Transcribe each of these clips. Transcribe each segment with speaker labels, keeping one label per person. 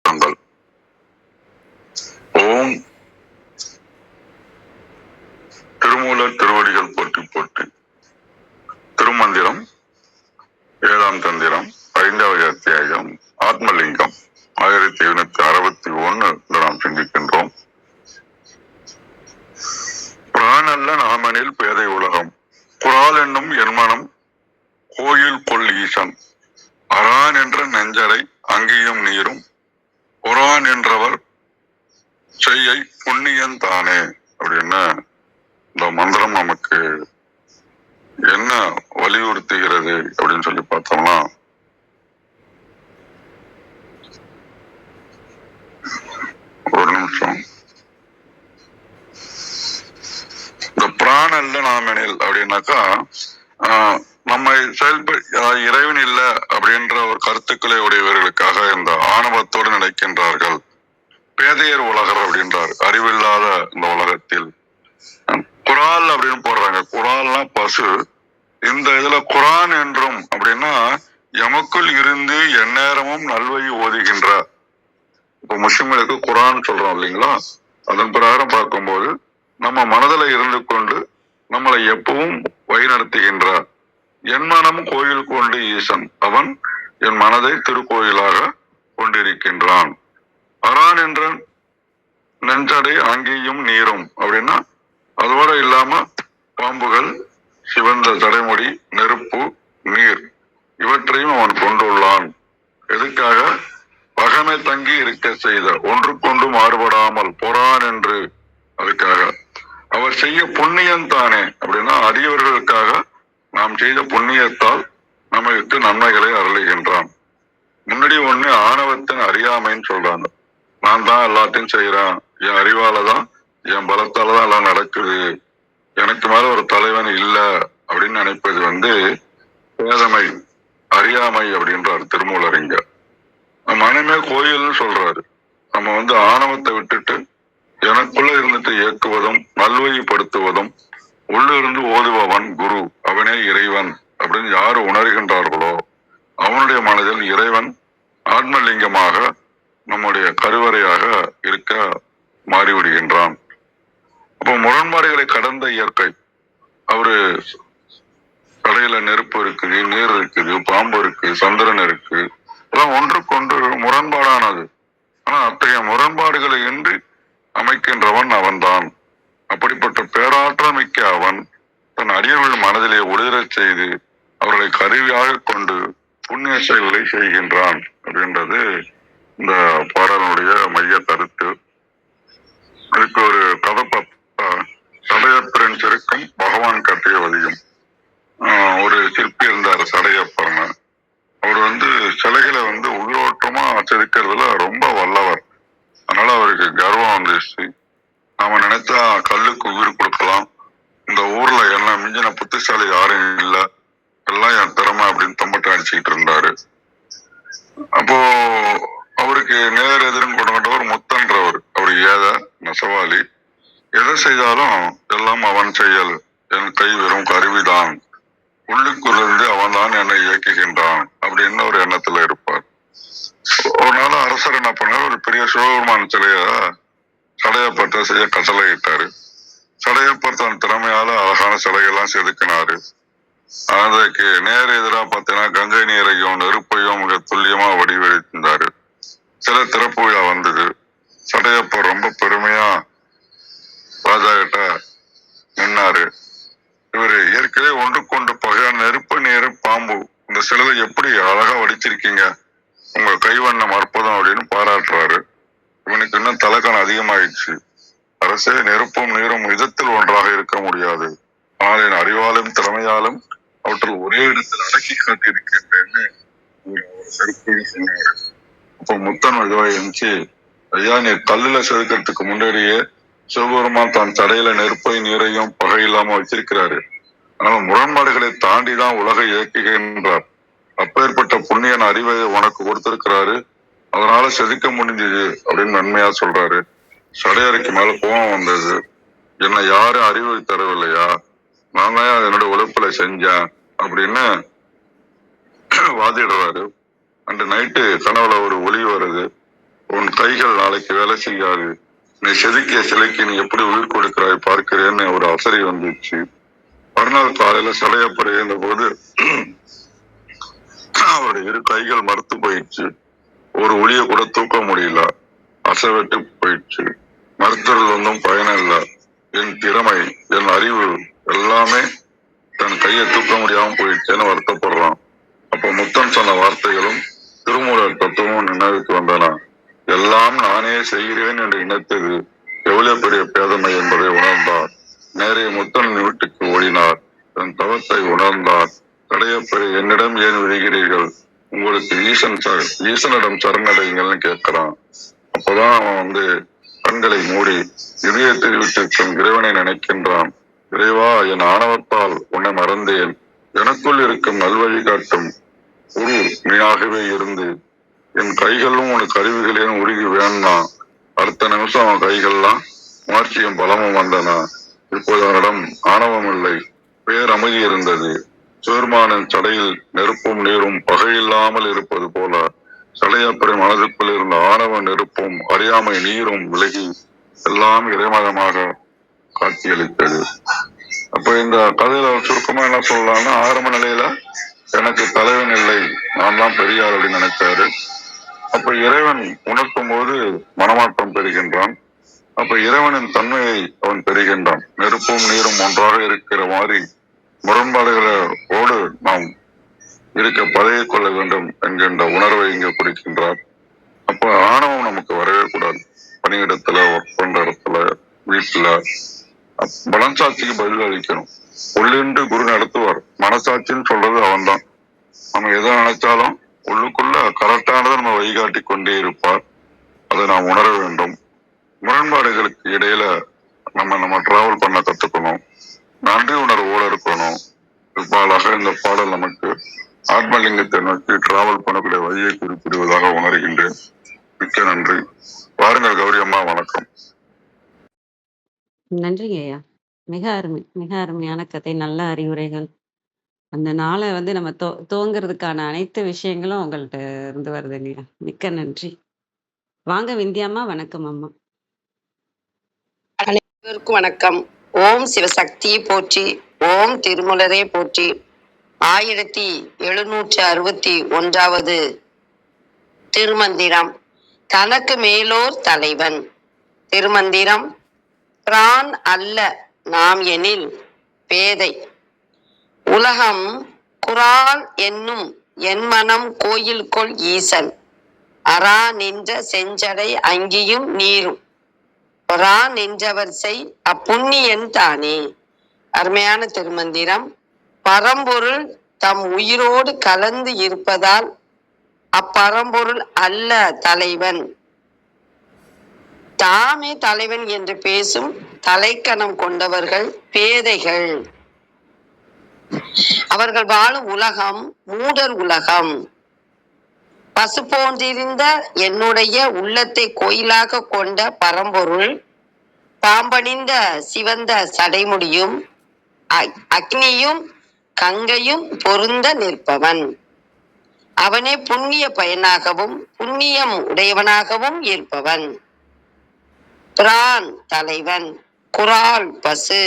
Speaker 1: வணக்கங்கள். ஓம் திருமூலர் திருவடிகள் போற்றி போற்றி. திருமந்திரம் 7ஆம் தந்திரம் 5வது அத்தியாயம் ஆத்மலிங்கம் 1761 நாம் சிந்திக்கின்றோம். பிராணல்ல நாமனில் பேதை உலகம் குரால் என்னும் என்மனம் கோயில் கொள் ஈசன் அரான் என்ற நெஞ்சரை அங்கேயும் நீரும் புறான் என்றவர் செய்யை புண்ணியன் தானே அப்படின்னு இந்த மந்திரம் நமக்கு என்ன வலியுறுத்துகிறது அப்படின்னு சொல்லி பார்த்தோம்னா, ஒரு நிமிஷம். இந்த பிராணல்ல நாமெனில் அப்படின்னாக்கா நம்ம இறைவன் இல்ல அப்படின்ற ஒரு கருத்துக்களை உடையவர்களுக்காக இந்த ஆணவத்தோடு நினைக்கின்றார்கள். பேதையர் உலகர் அப்படின்றார். அறிவில்லாத இந்த உலகத்தில் குரால் அப்படின்னு போடுறாங்க. குரால்னா பசு. இந்த இதுல குரான் என்றும் அப்படின்னா எமக்குள் இருந்து எந்நேரமும் நல்வழி ஓதுகின்ற, இப்ப முஸ்லிம்களுக்கு குரான் சொல்றோம் இல்லைங்களா, அதன் பிரகாரம் பார்க்கும்போது நம்ம மனதில் இருந்து கொண்டு நம்மளை எப்பவும் வழிநடத்துகின்ற என் மனம் கோயில் கொண்டு ஈசன், அவன் என் மனதை திருக்கோயிலாக கொண்டிருக்கின்றான். அரான் என்ற நெஞ்சடை அங்கேயும் நீரும் அப்படின்னா அதோட இல்லாம பாம்புகள், சிவந்த தடைமுடி, நெருப்பு, நீர் இவற்றையும் அவன் கொண்டுள்ளான். எதுக்காக? பகமை தங்கி இருக்க செய்த, ஒன்றுக்கொண்டு மாறுபடாமல் பொறான் என்று. அதுக்காக அவர் செய்ய புண்ணியம் தானே அப்படின்னா அடியவர்களுக்காக நாம் செய்த புண்ணியத்தால் நமக்கு நன்மைகளை அருளுகின்றான். முன்னாடி ஒண்ணு ஆணவத்தின் அறியாமைன்னு சொல்றாங்க. நான் தான் எல்லாத்தையும் செய்யறேன், என் அறிவாலதான் என் பலத்தாலதான் எல்லாம் நடக்குது, எனக்கு மேல ஒரு தலைவன் இல்ல அப்படின்னு நினைப்பது பேதமை, அறியாமை அப்படின்றார் திருமூலர். இங்க மனமே கோயில்னு சொல்றாரு. நம்ம ஆணவத்தை விட்டுட்டு எனக்குள்ள இருந்துட்டு இயக்குவதும் நல்வழிப்படுத்துவதும் உள்ளிருந்து ஓதுபவன் குரு, அவனே இறைவன் அப்படின்னு யாரு உணர்கின்றார்களோ அவனுடைய மனதில் இறைவன் ஆத்மலிங்கமாக நம்முடைய கருவறையாக இருக்க மாறிவிடுகின்றான். அப்போ முரண்பாடுகளை கடந்த இயற்கை. அவரு கடையில நெருப்பு இருக்குது, நீர் இருக்குது, பாம்பு இருக்கு, சந்திரன் இருக்கு, எல்லாம் ஒன்றுக்கொன்று முரண்பாடானது. ஆனா அத்தகைய முரண்பாடுகளை இன்றி அமைக்கின்றவன் அவன்தான். அப்படிப்பட்ட பேராற்றல் மிக்க அவன் தன் அடியவர்கள் மனதிலே ஒளிரச் செய்து அவர்களை கருவியாக கொண்டு புண்ணிய செயல்களை செய்கின்றான் அப்படின்றது இந்த பாடலுடைய மைய கருத்து. இதுக்கு ஒரு கதை பார்த்தா, சடையப்பரின் செருக்கும் பகவான் கட்டிய வழியும். ஒரு சிற்பி இருந்தார் சடையப்பர்னு. அவர் சிலைகளை உள்ளோட்டமா செதுக்கிறதுல ரொம்ப வல்லவர். அதனால அவருக்கு கர்வம் வந்துச்சு. நாம நினைச்சா கல்லுக்கு உயிர் கொடுக்கலாம், இந்த ஊர்ல எல்லாம் மிஞ்சின புத்திசாலி யாரும் இல்ல, எல்லாம் என் திறமை அப்படின்னு தம்பட்டம் அடிச்சுக்கிட்டு இருந்தாரு. அப்போ அவருக்கு நேர் எதிரும் கொண்டவர் முத்தன்றவர். அவர் ஏத நெசவாளி. எதை செய்தாலும் எல்லாம் அவன் செயல், என் கை வெறும் கருவிதான், உள்ளுக்குள்ளிருந்து அவன் தான் என்னை இயக்குகின்றான் அப்படின்னு ஒரு எண்ணத்துல இருப்பார். ஒரு நாள் அரசர் என்ன பண்ணார், ஒரு பெரிய சிவபெருமான் சிலைய சடையப்பட்ட செய்ய கட்டளையிட்டாரு. சடையப்பர் தன் திறமையால அழகான சிலைகள்லாம் செதுக்கினாரு. அதுக்கு நேர் எதிராக பார்த்தீங்கன்னா கங்கை நீரையும் நெருப்பையும் மிக துல்லியமா வடிவெடுத்திருந்தாரு. சில திறப்பு விழா வந்தது. சடையப்பர் ரொம்ப பெருமையா ராஜா கிட்ட நின்னாரு. இவரு ஏற்கனவே ஒன்றுக்கொண்டு பகையான நெருப்பு, நீர், பாம்பு, இந்த சிலையை எப்படி அழகா வடிச்சிருக்கீங்க, உங்க கைவண்ணம் அற்புதம் அப்படின்னு பாராட்டுறாரு. இவனுக்கு இன்னும் தலைக்கணம் அதிகமாயிடுச்சு. அரசே, நெருப்பும் நீரும் விதத்தில் ஒன்றாக இருக்க முடியாது, ஆனால் என் அறிவாலும் திறமையாலும் அவற்றில் ஒரே இடத்தில் அடக்கி காட்டியிருக்கின்றேன்னு சொன்னாரு. அப்போ முத்தன் இதுவாக இருந்துச்சு, ஐயா நீ கல்லுல செதுக்கிறதுக்கு முன்னாடியே சிவபெருமான் தான் தடையில நெருப்பை நீரையும் பகை இல்லாம வச்சிருக்கிறாரு. அதனால முரண்பாடுகளை தாண்டிதான் உலகை இயக்குகின்றார். அப்பேற்பட்ட புண்ணியன் அறிவை உனக்கு கொடுத்திருக்கிறாரு, அதனால செதுக்க முடிஞ்சது அப்படின்னு நன்மையா சொல்றாரு. சடையறைக்கு மேல கோபம் வந்தது. என்னை யாரும் அறிவு தரவில்லையா, நான் தான் என்னோட உழைப்புல செஞ்சேன் அப்படின்னு வாதிடுறாரு. அன்று நைட்டு கனவுல ஒரு ஒளி வருது. உன் கைகள் நாளைக்கு வேலை செய்யாது, நீ செதுக்கிய சிலைக்கு நீ எப்படி உயிர் கொடுக்கிறாய் பார்க்கிறேன்னு ஒரு அசரை வந்துச்சு. மறுநாள் காலையில சிலையப்பறை இருந்த போது அவருடைய இரு கைகள் மறுத்து போயிடுச்சு. ஒரு ஒளிய கூட தூக்க முடியல, அசைவெட்டு போயிடுச்சு. மருத்துவர்கள் ஒன்றும் பயன் இல்லை. என் திறமை, என் அறிவு எல்லாமே தன் கையை தூக்க முடியாம போயிடுச்சேன்னு வருத்தப்படுறான். அப்ப முத்தன் சொன்ன வார்த்தைகளும் திருமூலர் தத்துவமும் நினைவுக்கு வந்தன. எல்லாம் நானே செய்கிறேன் என்று நினைத்தது எவ்வளவு பெரிய பேதமை என்பதை உணர்ந்தார். நேரே முத்தன் வீட்டுக்கு ஓடினார். தன் தவத்தை உணர்ந்தார். தடையப்பெரிய என்னிடம் ஏன் விழுகிறீர்கள், உங்களுக்கு ஈசனிடம் சரணடைங்கள்னு கேட்கிறான். அப்பதான் அவன் கண்களை மூடி இதயத்தில் விட்டிருக்கும் இறைவனை நினைக்கின்றான். இறைவா, என் ஆணவத்தால் உன்னை மறந்தேன். எனக்குள் இருக்கும் நல்வழி காட்டும் குரு நீயாகவே இருந்து என் கைகளும் உனக்கு கருவிகளேன்னு உருகி வேணாம். அடுத்த நிமிஷம் அவன் கைகள்லாம் உணர்ச்சியும் பலமும் வந்தன. இப்போது அவனிடம் ஆணவம் இல்லை, பேரமைதி இருந்தது. சிவருமானின் சடையில் நெருப்பும் நீரும் பகையில்லாமல் இருப்பது போல சடையப்பறை மனதுக்குள் இருந்த ஆணவ நெருப்பும் அறியாமை நீரும் விலகி எல்லாம் இறைமயமாக காட்சியளித்தது. அப்ப இந்த கதையில சுருக்கமா என்ன சொல்லலாம்னா, ஆரம்ப நிலையில எனக்கு தலைவன் இல்லை, நான் தான் பெரியார் அப்படின்னு நினைச்சாரு. அப்ப இறைவன் உணர்த்தும் போது மனமாற்றம் பெறுகின்றான். அப்ப இறைவனின் தன்மையை அவன் பெறுகின்றான். நெருப்பும் நீரும் ஒன்றாக இருக்கிற மாதிரி முரண்பாடுகளோடு நாம் இருக்க பழகி கொள்ள வேண்டும் என்கின்ற உணர்வை இங்க குறிக்கின்றார். அப்ப ஆணவம் நமக்கு வரவே கூடாது. பணியிடத்துல, ஒர்க் பண்ற இடத்துல, வீட்டுல மனசாட்சிக்கு பதில் அளிக்கணும். உள்ளின்று குரு நடத்துவார். மனசாட்சின்னு சொல்றது அவன் தான். நம்ம எதை நினைச்சாலும் உள்ளுக்குள்ள கரெக்டானதை நம்ம வழிகாட்டி கொண்டே இருப்பார். அதை நாம் உணர வேண்டும். முரண்பாடுகளுக்கு இடையில நம்ம டிராவல் பண்ண கத்துக்கணும். நன்றி உணர்வோட இருக்கணும். இவ்வாறாக இந்த பாடல் நமக்கு ஆத்மலிங்கத்தை நோக்கி டிராவல் பண்ணக்கூடிய வழியை குறிப்பிடுவதாக உணர்கின்றேன். மிக்க நன்றி. வாருங்கள் கௌரி அம்மா, வணக்கம்.
Speaker 2: நன்றிங்க ஐயா. மிக அருமை, மிக அருமையான கதை, நல்ல அறிவுரைகள். அந்த நாளை நம்ம துவங்குறதுக்கான அனைத்து விஷயங்களும் உங்கள்ட்ட இருந்து வருதுங்கய்யா. மிக்க நன்றி. வாங்க விந்தியாம்மா, வணக்கம் அம்மா.
Speaker 3: அனைவருக்கும் வணக்கம். ஓம் சிவசக்தி போற்றி, ஓம் திருமலரே போற்றி. 1761வது திருமந்திரம். தனக்கு மேலோர் தலைவன். திருமந்திரம். பிரான் அல்ல நாம் எனில் பேதை. உலகம் குரால் என்னும் என் மனம் கோயில் கொள் ஈசன். அரா நின்ற செஞ்சடை அங்கியும் நீரும் பொறா நின்றவர் செய் அப்புண்ணியன் தானே. அருமையான திருமந்திரம். பரம்பொருள் தம் உயிரோடு கலந்து இருப்பதால் அப்பரம்பொருள் அல்ல தலைவன். தாமே தலைவன் என்று பேசும் தலைக்கணம் கொண்டவர்கள் பேதைகள். அவர்கள் வாழும் உலகம் மூடர் உலகம். பசு போன்றிருந்த என்னுடைய உள்ளத்தை கோயிலாக கொண்ட பரம்பொருள் பாம்பணிந்த சிவந்த சடைமுடியும் அக்னியும் கங்கையும் பொருந்த நிற்பவன். அவனே புண்ணிய பயனாகவும் புண்ணியம் உடையவனாகவும் இருப்பவன். பிரான் தலைவன். குரால் பசு.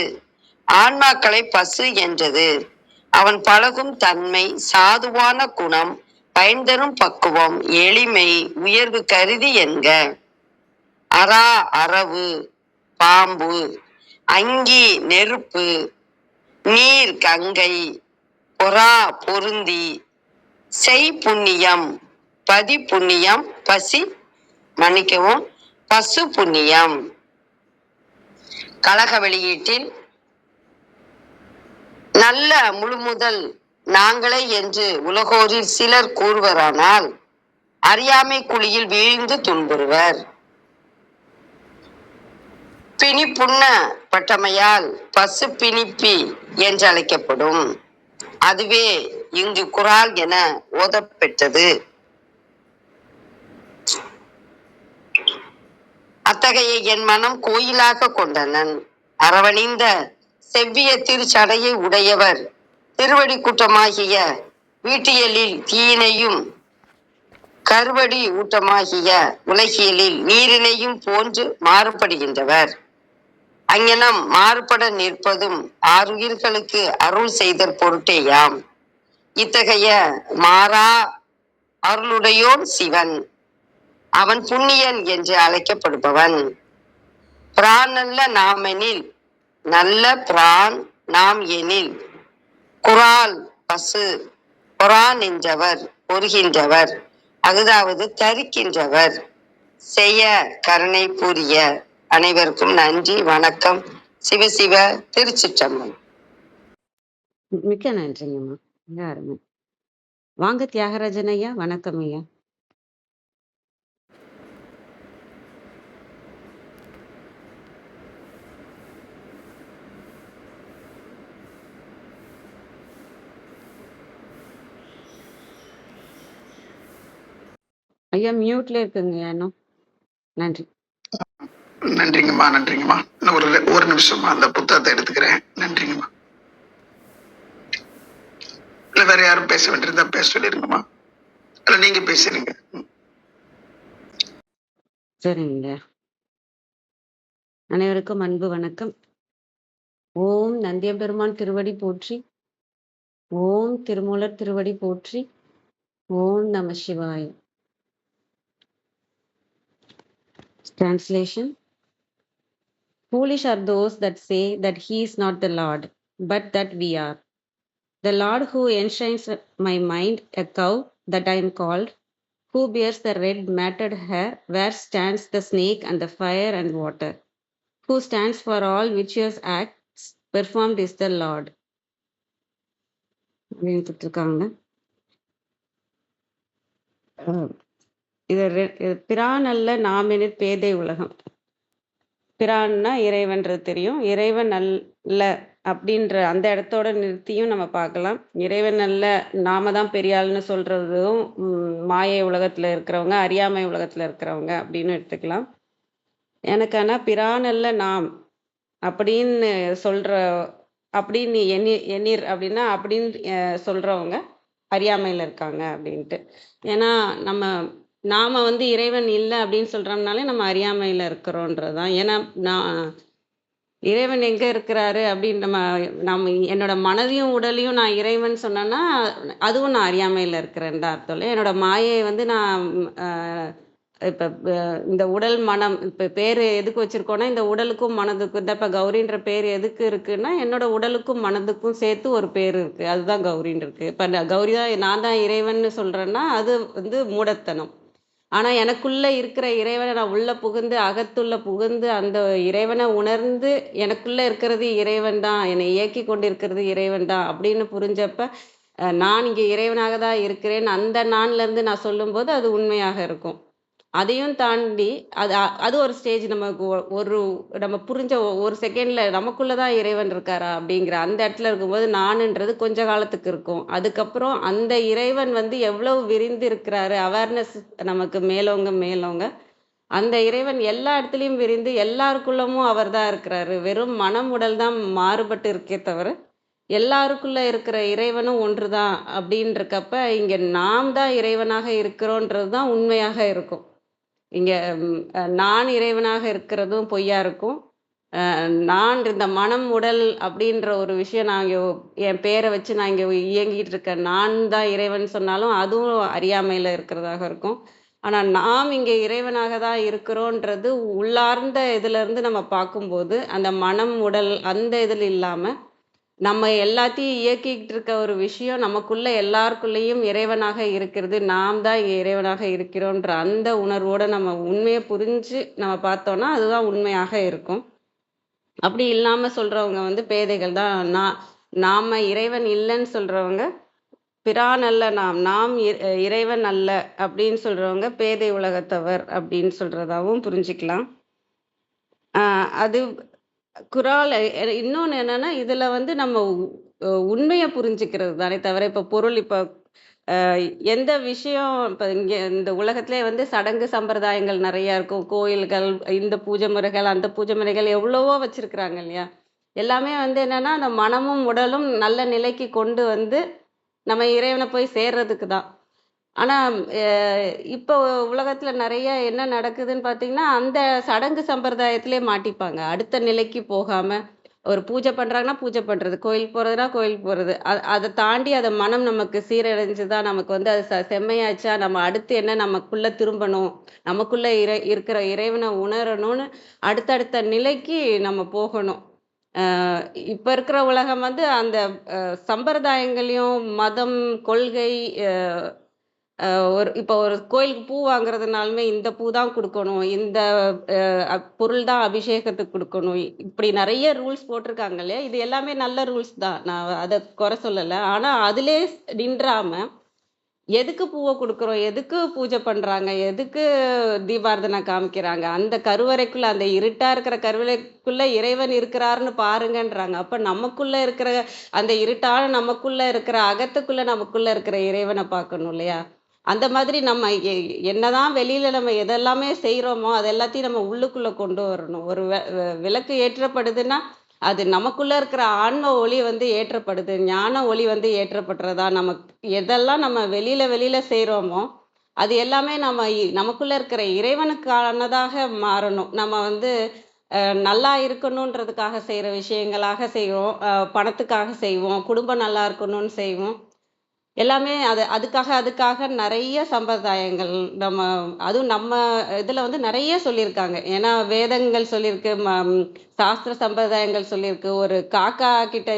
Speaker 3: ஆன்மாக்களை பசு என்றது. அவன் பழகும் தன்மை, சாதுவான குணம், பயன் தரும் பக்குவம், எளிமை, உயர்வு கருதி என்க. அரா அரவு பாம்பு, அங்கி நெருப்பு, நீர் கங்கை, பொறா பொருந்தி, செய் புண்ணியம், பதி புண்ணியம், பசு புண்ணியம். கழக வெளியீட்டில் நல்ல முழுமுதல் நாங்களே என்று உலகோரில் சிலர் கூறுவரானால் அறியாமை குழியில் வீழ்ந்து துன்புறுவர். பிணிப்புண்ண பட்டமையால் பசு பிணிப்பி என்று அழைக்கப்படும். அதுவே இங்கு குரால் என ஓதப்பெற்றது. அத்தகைய என் மனம் கோயிலாக கொண்டனன். அரவணிந்த செவ்விய திருச்சடையை உடையவர் திருவடி கூட்டமாகிய வீட்டியலில் தீயினையும் கருவடி ஊட்டமாகிய உலகியலில் நீரினையும் போன்று மாறுபடுகின்றவர். அங்ஙனம் மாறுபட நிற்பதும் ஆறுயிர்களுக்கு அருள் செய்தற் பொருட்டேயாம். இத்தகைய மாறா அருளுடையோன் சிவன். அவன் புண்ணியன் என்று அழைக்கப்படுபவன். பிரான் நல்ல நாமெனில், நல்ல பிரான் நாம் எனில், குரால் பசு பொறான் என்றவர் பொறுகின்றவர், அதாவது தரிக்கின்றவர், செய்ய கருணை புரிய. அனைவருக்கும் நன்றி, வணக்கம். சிவசிவ. திருச்சிற்றம்பலம்.
Speaker 2: மிக்க நன்றிங்கம்மா. மிக அருமை. வாங்க தியாகராஜன் ஐயா, வணக்கம் ஐயா. ஐயா மியூட்ல இருக்குங்க இன்னும். நன்றி.
Speaker 4: நன்றிங்கம்மா, நன்றிங்கம்மா. இன்னும் ஒரு நிமிஷமா அந்த புத்தகத்தை எடுத்துக்கிறேன். நன்றிங்கம்மா. இல்ல வேற யாரும் பேச வேண்டியிருந்தா பேச சொல்லிருங்கம்மா. இல்ல நீங்க பேசுறீங்க.
Speaker 2: சரிங்க. அனைவருக்கும் அன்பு வணக்கம். ஓம் நந்தியம்பெருமான் திருவடி போற்றி, ஓம் திருமூலர் திருவடி போற்றி, ஓம் நம சிவாய. Translation. Foolish are those that say that he is not the Lord, but that we are. The Lord who enshrines my mind, a cow that I am called, who bears the red matted hair, where stands the snake and the fire and water, who stands for all virtuous acts performed is the Lord. அப்படின்னு கொடுத்துருக்காங்க. இது பிரான் அல்ல நாமெனிற் பேதை உலகம். பிரான்னா இறைவன்றது தெரியும். இறைவன் அல்ல அப்படின்ற அந்த இடத்தோட நிறுத்தியும் நம்ம பார்க்கலாம். இறைவன் அல்ல, நாம தான் பெரிய ஆள்னு சொல்றதும் மாயை உலகத்துல இருக்கிறவங்க, அறியாமை உலகத்துல இருக்கிறவங்க அப்படின்னு எடுத்துக்கலாம். எனக்கு ஆனா பிரான் அல்ல நாம் அப்படின்னு அப்படின்னு எண்ணிர் அப்படின்னா அப்படின்னு சொல்றவங்க அறியாமையில இருக்காங்க அப்படின்ட்டு. ஏன்னா நாம இறைவன் இல்லை அப்படின்னு சொல்றோம்னாலே நம்ம அறியாமையில இருக்கிறோன்றதுதான். ஏன்னா இறைவன் எங்க இருக்கிறாரு அப்படின்னு நம்ம என்னோட மனதையும் உடலையும் நான் இறைவன் சொன்னேன்னா அதுவும் நான் அறியாமையில இருக்கிறேன் தான் அர்த்தம் இல்லை. என்னோட மாயை நான் இப்ப இந்த உடல் மனம் இப்ப பேரு எதுக்கு வச்சிருக்கோம்னா இந்த உடலுக்கும் மனதுக்கும் இந்த இப்ப கௌரின்ற பேர் எதுக்கு இருக்குன்னா என்னோட உடலுக்கும் மனதுக்கும் சேர்த்து ஒரு பேர் இருக்கு, அதுதான் கௌரின்னு இருக்கு. இப்ப கௌரி தான் நான் தான் இறைவன்னு சொல்றேன்னா அது மூடத்தனம். ஆனா எனக்குள்ள இருக்கிற இறைவனை நான் உள்ள புகுந்து அகத்துள்ள புகுந்து அந்த இறைவனை உணர்ந்து எனக்குள்ள இருக்கிறது இறைவன் தான், என்னை இயக்கி கொண்டிருக்கிறது இறைவன் தான் அப்படின்னு புரிஞ்சப்ப நான் இங்க இறைவனாக தான் இருக்கிறேன் அந்த நான்ல இருந்து நான் சொல்லும் போது அது உண்மையாக இருக்கும். அதையும் தாண்டி அது ஒரு ஸ்டேஜ் நமக்கு நம்ம புரிஞ்ச ஒரு செகண்ட்ல நமக்குள்ளதான் இறைவன் இருக்காரா அப்படிங்கிற அந்த இடத்துல இருக்கும்போது நானுன்றது கொஞ்ச காலத்துக்கு இருக்கும். அதுக்கப்புறம் அந்த இறைவன் எவ்வளவு விரிந்து இருக்கிறாரு, அவேர்னஸ் நமக்கு மேலோங்க அந்த இறைவன் எல்லா இடத்துலயும் விரிந்து எல்லாருக்குள்ளமும் அவர் தான் இருக்கிறாரு. வெறும் மனம் உடல் தான் மாறுபட்டு இருக்கே தவிர எல்லாருக்குள்ள இருக்கிற இறைவனும் ஒன்றுதான் அப்படின்றக்கப்ப இங்க நாம் தான் இறைவனாக இருக்கிறோன்றது தான் உண்மையாக இருக்கும். இங்க நான் இறைவனாக இருக்கிறதும் பொய்யா இருக்கும். நான் இந்த மனம் உடல் அப்படின்ற ஒரு விஷயம் நான் இங்க என் பேரை வச்சு நான் இங்க இயங்கிட்டு இருக்கேன், நான் தான் இறைவன் சொன்னாலும் அதுவும் அறியாமையில இருக்கிறதாக இருக்கும். ஆனா நாம் இங்க இறைவனாக தான் இருக்கிறோன்றது உள்ளார்ந்த இதுல இருந்து நம்ம பார்க்கும்போது அந்த மனம் உடல் அந்த இதில் இல்லாம நம்ம எல்லாத்தையும் இயக்கிக்கிட்டு இருக்க ஒரு விஷயம் நமக்குள்ள எல்லாருக்குள்ளேயும் இறைவனாக இருக்கிறது, நாம் தான் இறைவனாக இருக்கிறோன்ற அந்த உணர்வோட நம்ம உண்மையை புரிஞ்சு நம்ம பார்த்தோம்னா அதுதான் உண்மையாக இருக்கும். அப்படி இல்லாம சொல்றவங்க பேதைகள் தான். நாம இறைவன் இல்லைன்னு சொல்றவங்க பிரான் அல்ல நாம் இறைவன் அல்ல அப்படின்னு சொல்றவங்க பேதை உலகத்தவர் அப்படின்னு சொல்றதாவும் புரிஞ்சுக்கலாம். அது குரால். இன்னொன்னு என்னன்னா இதுல நம்ம உண்மையை புரிஞ்சுக்கிறது தானே தவிர இப்ப பொருள் இப்ப எந்த விஷயம் இப்ப இங்க இந்த உலகத்திலே சடங்கு சம்பிரதாயங்கள் நிறைய இருக்கும். கோயில்கள், இந்த பூஜை முறைகள் அந்த பூஜை முறைகள் எவ்வளவோ வச்சிருக்கிறாங்க இல்லையா. எல்லாமே என்னன்னா அந்த மனமும் உடலும் நல்ல நிலைக்கு கொண்டு நம்ம இறைவனை போய் சேர்றதுக்கு தான். ஆனா, அ இப்போ உலகத்துல நெறைய என்ன நடக்குதுன்னு பார்த்தீங்கன்னா, அந்த சடங்கு சம்பிரதாயத்திலே மாட்டிப்பாங்க. அடுத்த நிலைக்கு போகாம, ஒரு பூஜை பண்றாங்கன்னா, பூஜை பண்றது. கோயில் போறதுன்னா, கோயில் போறது. அத தாண்டி அத மனம் நமக்கு சீரடைஞ்சுதா, நமக்கு வந்து அது செம்மையாச்சா, நம்ம அடுத்து என்ன நமக்குள்ள திரும்பணும், நமக்குள்ள இருக்கிற இறைவன உணரணும்னு அடுத்தடுத்த நிலைக்கு நம்ம போகணும். அ இப்ப இருக்கிற உலகம் வந்து அந்த சம்பிரதாயங்களையும், மதம், கொள்கை அ இப்போ ஒரு கோயிலுக்கு பூ வாங்குறதுனாலுமே, இந்த பூ தான் குடுக்கணும். இந்த பொருள் தான் அபிஷேகத்துக்கு குடுக்கணும். இப்படி நெறைய ரூல்ஸ் போட்டிருக்காங்க இல்லையா? இது எல்லாமே நல்ல ரூல்ஸ் தான். நான் அத குறை சொல்லல. ஆனா, அதிலே நின்றாம, எதுக்கு பூவ குடுக்குறோம்? எதுக்கு பூஜை பண்றாங்க? எதுக்கு தீபாராதனை காமிக்கிறாங்க? அந்த கருவறைக்குள்ள, அந்த இருட்டா இருக்கிற கருவறைக்குள்ள இறைவன் இருக்கிறாருன்னு பாருங்கன்றாங்க. அப்ப நமக்குள்ள இருக்கிற அந்த இருட்டான நமக்குள்ள இருக்கிற அகத்துக்குள்ள நமக்குள்ள இருக்கிற இறைவன பார்க்கணும் இல்லையா? அந்த மாதிரி நம்ம என்னதான் வெளியில நம்ம எதெல்லாமே செய்றோமோ, அது எல்லாத்தையும் நம்ம உள்ளுக்குள்ள கொண்டு வரணும். ஒரு விளக்கு ஏற்றப்படுதுன்னா, அது நமக்குள்ள இருக்கிற ஆன்ம ஒளி வந்து ஏற்றப்படுது. ஞான ஒளி வந்து ஏற்றப்படுறதா, எதெல்லாம் நம்ம வெளியில வெளியில செய்றோமோ, அது எல்லாமே நமக்குள்ள இருக்கிற இறைவனுக்கானதாக மாறணும். நம்ம வந்து நல்லா இருக்கணுன்றதுக்காக செய்ற விஷயங்களாக செய்வோம். பணத்துக்காக செய்வோம். குடும்பம் நல்லா இருக்கணும்னு செய்வோம். எல்லாமே அதுக்காக நெறைய சம்பிரதாயங்கள் நம்ம அதுவும் நம்ம இதுல வந்து நெறைய சொல்லியிருக்காங்க. ஏன்னா வேதங்கள் சொல்லியிருக்கு, சாஸ்திர சம்பிரதாயங்கள் சொல்லியிருக்கு. ஒரு காக்கா கிட்ட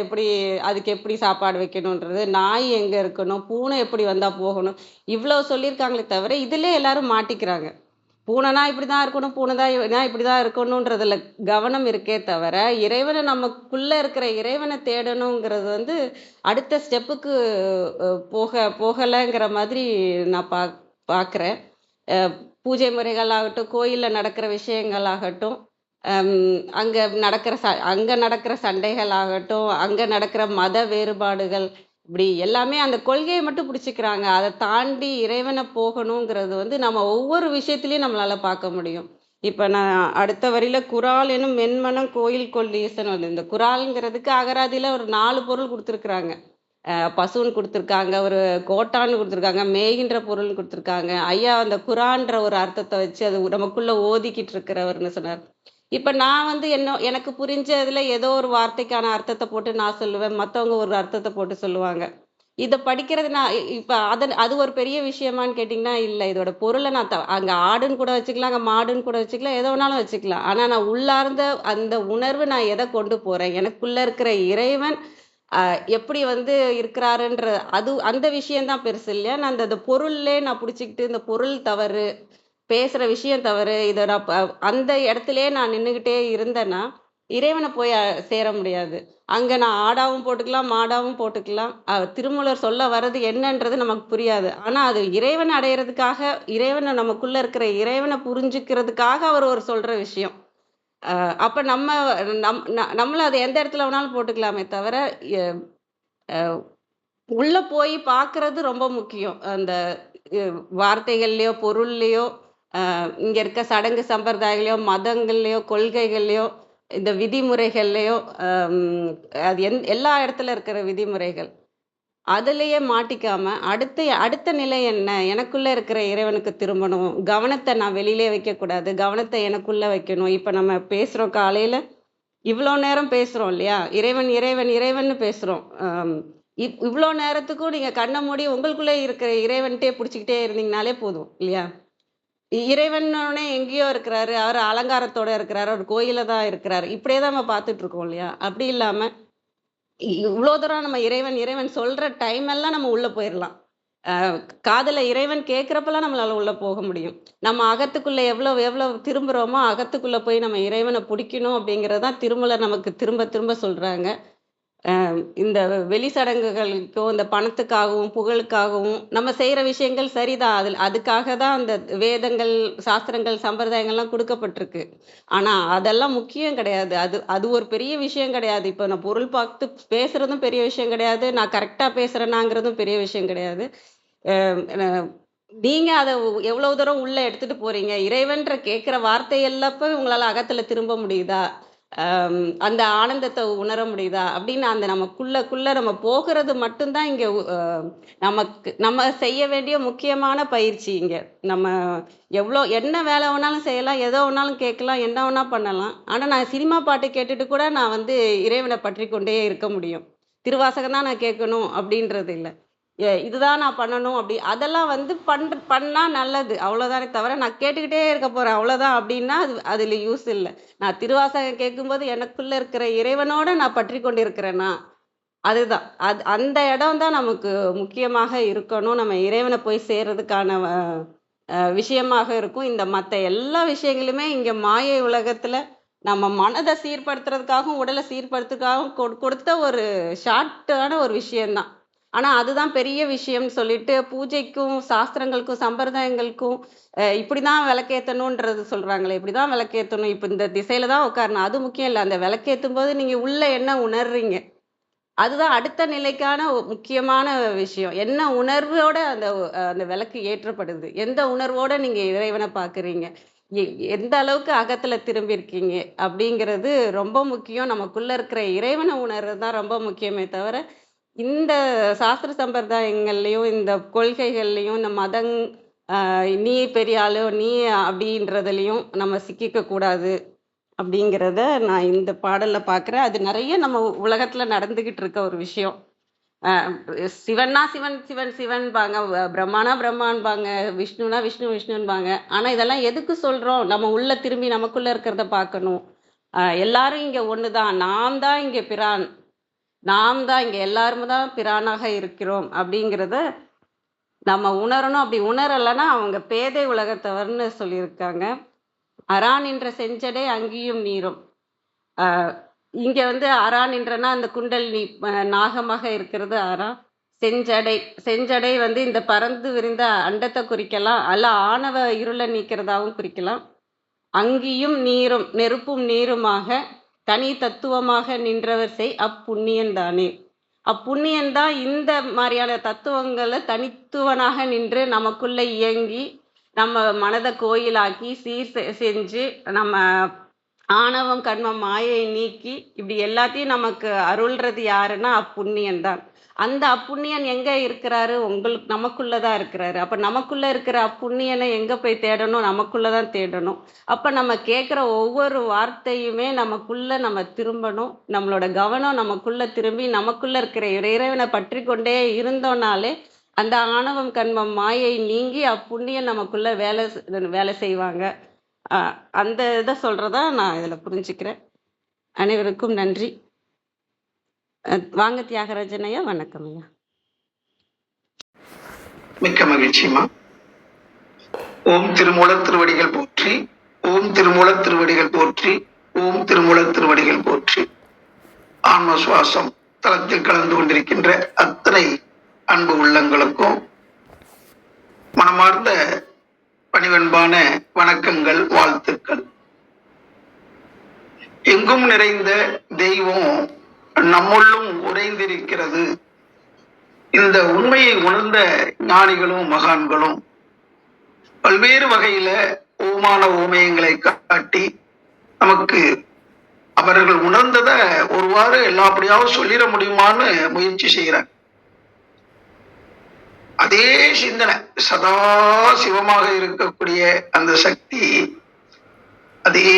Speaker 2: அதுக்கு எப்படி சாப்பாடு வைக்கணுன்றது, நாய் எங்க இருக்கணும், பூனை எப்படி வந்தா போகணும், இவ்ளோ சொல்லியிருக்காங்களே தவிர, இதிலே எல்லாரும் மாட்டிக்கிறாங்க. பூனைனா இப்படிதான் இருக்கணும், பூனைதான் இப்படிதான் இருக்கணுன்றதுல கவனம் இருக்கே தவிர, நமக்குள்ள இருக்கிற இறைவன தேடணுங்கிறது வந்து அடுத்த ஸ்டெப்புக்கு போகலைங்கிற மாதிரி நான் பார்க்குறேன். அ பூஜை முறைகள் ஆகட்டும், கோயில்ல நடக்கிற விஷயங்கள் ஆகட்டும், அம் அங்க அங்க நடக்கிற சண்டைகள் ஆகட்டும், அங்க நடக்கிற மத வேறுபாடுகள், இப்படி எல்லாமே அந்த கொள்கைய மட்டும் பிடிச்சுக்கிறாங்க. அத தாண்டி இறைவன போகணுங்கிறது வந்து நம்ம ஒவ்வொரு விஷயத்திலயும் நம்மளால பார்க்க முடியும். இப்ப நான் அடுத்த வரியில குறால் எனும் மென்மனம் கோயில் கொல்லீசன்னு வருது. இந்த குறால்ங்கிறதுக்கு அகராதியில ஒரு 4 பொருள் குடுத்துருக்குறாங்க. பசுன்னு குடுத்துருக்காங்க, ஒரு கோட்டான்னு குடுத்துருக்காங்க, மேய்கின்ற பொருள்னு குடுத்துருக்காங்க. ஐயா அந்த குரான்ற ஒரு அர்த்தத்த வச்சு அது நமக்குள்ள ஓதிக்கிட்டு இருக்கிறவர்ன்னு சொன்னார். இப்ப நான் வந்து எனக்கு புரிஞ்சதுல ஏதோ ஒரு வார்த்தைக்கான அர்த்தத்த போட்டு நான் சொல்லுவேன். மத்தவங்க ஒரு அர்த்தத்த போட்டு சொல்லுவாங்க. இத படிக்கிறது நான் இப்ப அது ஒரு பெரிய விஷயமான்னு கேட்டீங்கன்னா, இல்ல. இதோட பொருள நான் அங்க ஆடுன்னு கூட வச்சுக்கலாம், அங்க மாடுன்னு கூட வச்சுக்கலாம், எத வேணாலும் வச்சுக்கலாம். ஆனா நான் உள்ளார்ந்த அந்த உணர்வு நான் எத கொண்டு போறேன்? எனக்குள்ள இருக்கிற இறைவன் அ எப்படி வந்து இருக்கிறாருன்ற அந்த விஷயம் தான் பெருசு இல்லையா? நான் அந்த அந்த பொருள்லே நான் புடிச்சுக்கிட்டு, இந்த பொருள் தவறு, பேசுற விஷயம் தவறு, இத நான் அந்த இடத்திலேயே நான் நின்னுகிட்டே இருந்தேன்னா, இறைவன போய் சேர முடியாது. அங்க நான் ஆடாவும் போட்டுக்கலாம், மாடாவும் போட்டுக்கலாம். திருமூலர் சொல்ல வர்றது என்னன்றது நமக்கு புரியாது. ஆனா அது இறைவன அடையறதுக்காக, நமக்குள்ள இருக்கிற இறைவன புரிஞ்சுக்கிறதுக்காக அவர் ஒரு சொல்ற விஷயம். அ அப்ப நம்மளும் அத எந்த இடத்துல வேணாலும் போட்டுக்கலாமே தவிர, எ அ உள்ள போய் பார்க்கறது ரொம்ப முக்கியம். அந்த அ வார்த்தைகள்லயோ, பொருள்லயோ, இங்க இருக்க சடங்கு சம்பிரதாயங்களையோ, மதங்கள்லயோ, கொள்கைகள்லயோ, இந்த விதிமுறைகள்லயோ, அம் அது எல்லா இடத்துல இருக்கிற விதிமுறைகள். அதிலேயே மாட்டிக்காம, அடுத்த நிலை என்ன? எனக்குள்ள இருக்கிற இறைவனுக்கு திரும்பணும். கவனத்த நான் வெளியிலே வைக்கக்கூடாது. கவனத்த எனக்குள்ள வைக்கணும். இப்ப நம்ம பேசுறோம் காலையில இவ்ளோ நேரம் பேசுறோம் இல்லையா? இறைவன், இறைவன், இறைவன்னு பேசுறோம். இவ்ளோ நேரத்துக்கும் நீங்க கண்ண மூடி உங்களுக்குள்ளே இருக்கிற இறைவன்ட்டயே புடிச்சுக்கிட்டே இருந்தீங்கனாலே போதும் இல்லையா? இறைவன்னோனே எங்கேயோ இருக்கிறாரு. அவரு அலங்காரத்தோட இருக்கிறாரு. அவரு கோயில்ல தான் இருக்கிறாரு. இப்படியே தான் நம்ம பார்த்துட்டு இருக்கோம் இல்லையா? அப்படி இல்லாம இவ்ளோ தூரம் நம்ம இறைவன், இறைவன் சொல்ற டைம் எல்லாம் நம்ம உள்ள போயிரலாம். அ காதுல இறைவன் கேட்கிறப்பலாம் நம்மளால உள்ள போக முடியும். நம்ம அகத்துக்குள்ள எவ்வளவு எவ்வளவு திரும்புறோமோ, அகத்துக்குள்ள போய் நம்ம இறைவன புடிக்கணும் அப்படிங்கிறது தான் திருமூலர் நமக்கு திரும்ப திரும்ப சொல்றாங்க. இந்த வெளி சடங்குகளுக்கும், இந்த பணத்துக்காகவும், புகழுக்காகவும் நம்ம செய்ற விஷயங்கள் சரிதான். அதுக்காக தான் அந்த வேதங்கள், சாஸ்திரங்கள், சம்பிரதாயங்கள்லாம் குடுக்கப்பட்டிருக்கு. ஆனா, அதெல்லாம் முக்கியம் கிடையாது. அது அது ஒரு பெரிய விஷயம் கிடையாது. இப்ப நான் பொருள் பார்த்து பேசுறதும் பெரிய விஷயம் கிடையாது. நான் கரெக்ட்டா பேசுறேனாங்கிறதும் பெரிய விஷயம் கிடையாது. அ ந நீங்க அத எவ்வளவு தூரம் உள்ள எடுத்துட்டு போறீங்க? இறைவன்ற கேட்கிற வார்த்தை எல்லாப்ப உங்களால அகத்துல திரும்ப முடியுதா? அந்த ஆனந்தத்தை உணர முடியுதா அப்படின்னு அந்த நமக்குள்ள நம்ம போகிறது மட்டும்தான் இங்க நம்ம செய்ய வேண்டிய முக்கியமான பயிற்சி இங்க. நம்ம என்ன வேலை வேணாலும் செய்யலாம், எதை வேணாலும் கேட்கலாம், என்ன வேணா பண்ணலாம். ஆனா நான் சினிமா பாட்டு கேட்டுட்டு கூட நான் வந்து இறைவனை பற்றி கொண்டே இருக்க முடியும். திருவாசகம் தான் நான் கேட்கணும் அப்படின்றது இல்லை. இதுதான் நான் பண்ணணும் அப்படி அதெல்லாம் வந்து பண்ணா நல்லது அவ்வளவுதானே தவிர நான் கேட்டுக்கிட்டே இருக்க போறேன் அவ்வளவுதான் அப்படின்னா அதுல யூஸ் இல்லை. நான் திருவாசகம் கேட்கும்போது எனக்குள்ள இருக்கிற இறைவனோட நான் பற்றி கொண்டிருக்கிறேன்னா அதுதான் அந்த இடம் தான் நமக்கு முக்கியமாக இருக்கணும். நம்ம இறைவனை போய் சேர்றதுக்கான விஷயமாக இருக்கும். இந்த மற்ற எல்லா விஷயங்களுமே இங்க மாயை உலகத்துல நம்ம மனதை சீர்படுத்துறதுக்காகவும் உடலை சீர்படுத்துறதுக்காகவும் கொடுத்த ஒரு ஷார்ட்டான ஒரு விஷயம்தான். ஆனா அதுதான் பெரிய விஷயம்னு சொல்லிட்டு பூஜைக்கும் சாஸ்திரங்களுக்கும் சம்பிரதாயங்களுக்கும் இப்படிதான் விளக்கேத்தணும்ன்றது சொல்றாங்களே, இப்படிதான் விளக்கேத்தணும், இப்ப இந்த திசையில தான் உட்காரணும், அது முக்கியம் இல்லை. அந்த விளக்கேத்தும் போது நீங்க உள்ள என்ன உணர்றீங்க அதுதான் அடுத்த நிலைக்கான முக்கியமான விஷயம். என்ன உணர்வோட அந்த விளக்கு ஏற்றப்படுது, எந்த உணர்வோட நீங்க இறைவனை பாக்குறீங்க, எந்த அளவுக்கு அகத்துல திரும்பி இருக்கீங்க அப்படிங்கிறது ரொம்ப முக்கியம். நமக்குள்ள இருக்கிற இறைவனை உணர்றது தான் ரொம்ப முக்கியமே தவிர இந்த சாஸ்திர சம்பிரதாயங்கள்லயும் இந்த கொள்கைகள்லயும் இந்த நீ பெரிய ஆளு நீ அப்படின்றதுலயும் நம்ம சிக்கிக்க கூடாது அப்படிங்கிறத நான் இந்த பாடல்ல பாக்குறேன். அது நிறைய நம்ம உலகத்துல நடந்துகிட்டு இருக்க ஒரு விஷயம். சிவன்னா சிவன் சிவன் சிவன்பாங்க, பிரம்மானா பிரம்மான்பாங்க, விஷ்ணுனா விஷ்ணு விஷ்ணுன்பாங்க. ஆனா இதெல்லாம் எதுக்கு சொல்றோம்? நம்ம உள்ள திரும்பி நமக்குள்ள இருக்கிறத பார்க்கணும். எல்லாரும் இங்க ஒண்ணுதான், நாம் தான் இங்க பிரான், நாம் தான் இங்க எல்லாருமே தான் பிரானாக இருக்கிறோம் அப்படிங்கிறத நம்ம உணரணும். அப்படி உணரலைன்னா அவங்க பேதை உலகத்தவர்னு சொல்லியிருக்காங்க. அரான் என்ற செஞ்சடை அங்கேயும் நீரும். இங்க வந்து அரான் என்றனா அந்த குண்டல் நாகமாக இருக்கிறது அரா. செஞ்சடை வந்து இந்த பறந்து விரிந்த அண்டத்தை குறிக்கலாம், அல்ல ஆணவ இருளை நீக்கிறதாவும் குறிக்கலாம். அங்கேயும் நீரும் நெருப்பும் நீருமாக தனி தத்துவமாக நின்றவர் செய் அப்புண்ணியன் தானே. அப்புண்ணியன் தான் இந்த மாதிரியான தத்துவங்களை தனித்துவனாக நின்று நமக்குள்ள இயங்கி நம்ம மனதை கோயிலாக்கி செஞ்சு நம்ம ஆணவம் கண்மம் மாயை நீக்கி இப்படி எல்லாத்தையும் நமக்கு அருள்றது யாருன்னா அப்புண்ணியன் தான். அந்த அப்புண்ணியன் எங்க இருக்கிறாரு? நமக்குள்ளதான் இருக்கிறாரு. அப்ப நமக்குள்ள இருக்கிற அப்புண்ணியனை எங்க போய் தேடணும்? நமக்குள்ளதான் தேடணும். அப்ப நம்ம கேட்கிற ஒவ்வொரு வார்த்தையுமே நமக்குள்ள நம்ம திரும்பணும். நம்மளோட கவனம் நமக்குள்ள திரும்பி நமக்குள்ள இருக்கிற இறைவனை பற்றி கொண்டே இருந்தோம்னாலே அந்த ஆணவம் கண்மம் மாயை நீங்கி அப்புண்ணியன் நமக்குள்ள வேலை செய்வாங்க. அந்த இதை சொல்றதா நான் இதுல புரிஞ்சுக்கிறேன். அனைவருக்கும் நன்றி. வாங்க தியாகராஜன் ஐயா, வணக்கம் ஐயா.
Speaker 4: மிக்க மகிழ்ச்சிமா. ஓம் திருமூலர் திருவடிகள் போற்றி, ஓம் திருமூலர் திருவடிகள் போற்றி, ஓம் திருமூலர் திருவடிகள் போற்றி. ஆன்ம சுவாசம் தளத்தில் கலந்து கொண்டிருக்கின்ற அத்தனை அன்பு உள்ளங்களுக்கும் மனமார்ந்த பணிவன்பான வணக்கங்கள், வாழ்த்துக்கள். எங்கும் நிறைந்த தெய்வம் நம்முள்ளும் உறைந்திருக்கிறது. இந்த உண்மையை உணர்ந்த ஞானிகளும் மகான்களும் பல்வேறு வகையில ஓமான ஓமயங்களை காட்டி நமக்கு அவர்கள் உணர்ந்ததை ஒருவாறு எல்லாப்படியாவது சொல்லிட முடியுமான்னு முயற்சி செய்கிறார். அதே சிந்தனை சதா சிவமாக இருக்கக்கூடிய அந்த சக்தி அதே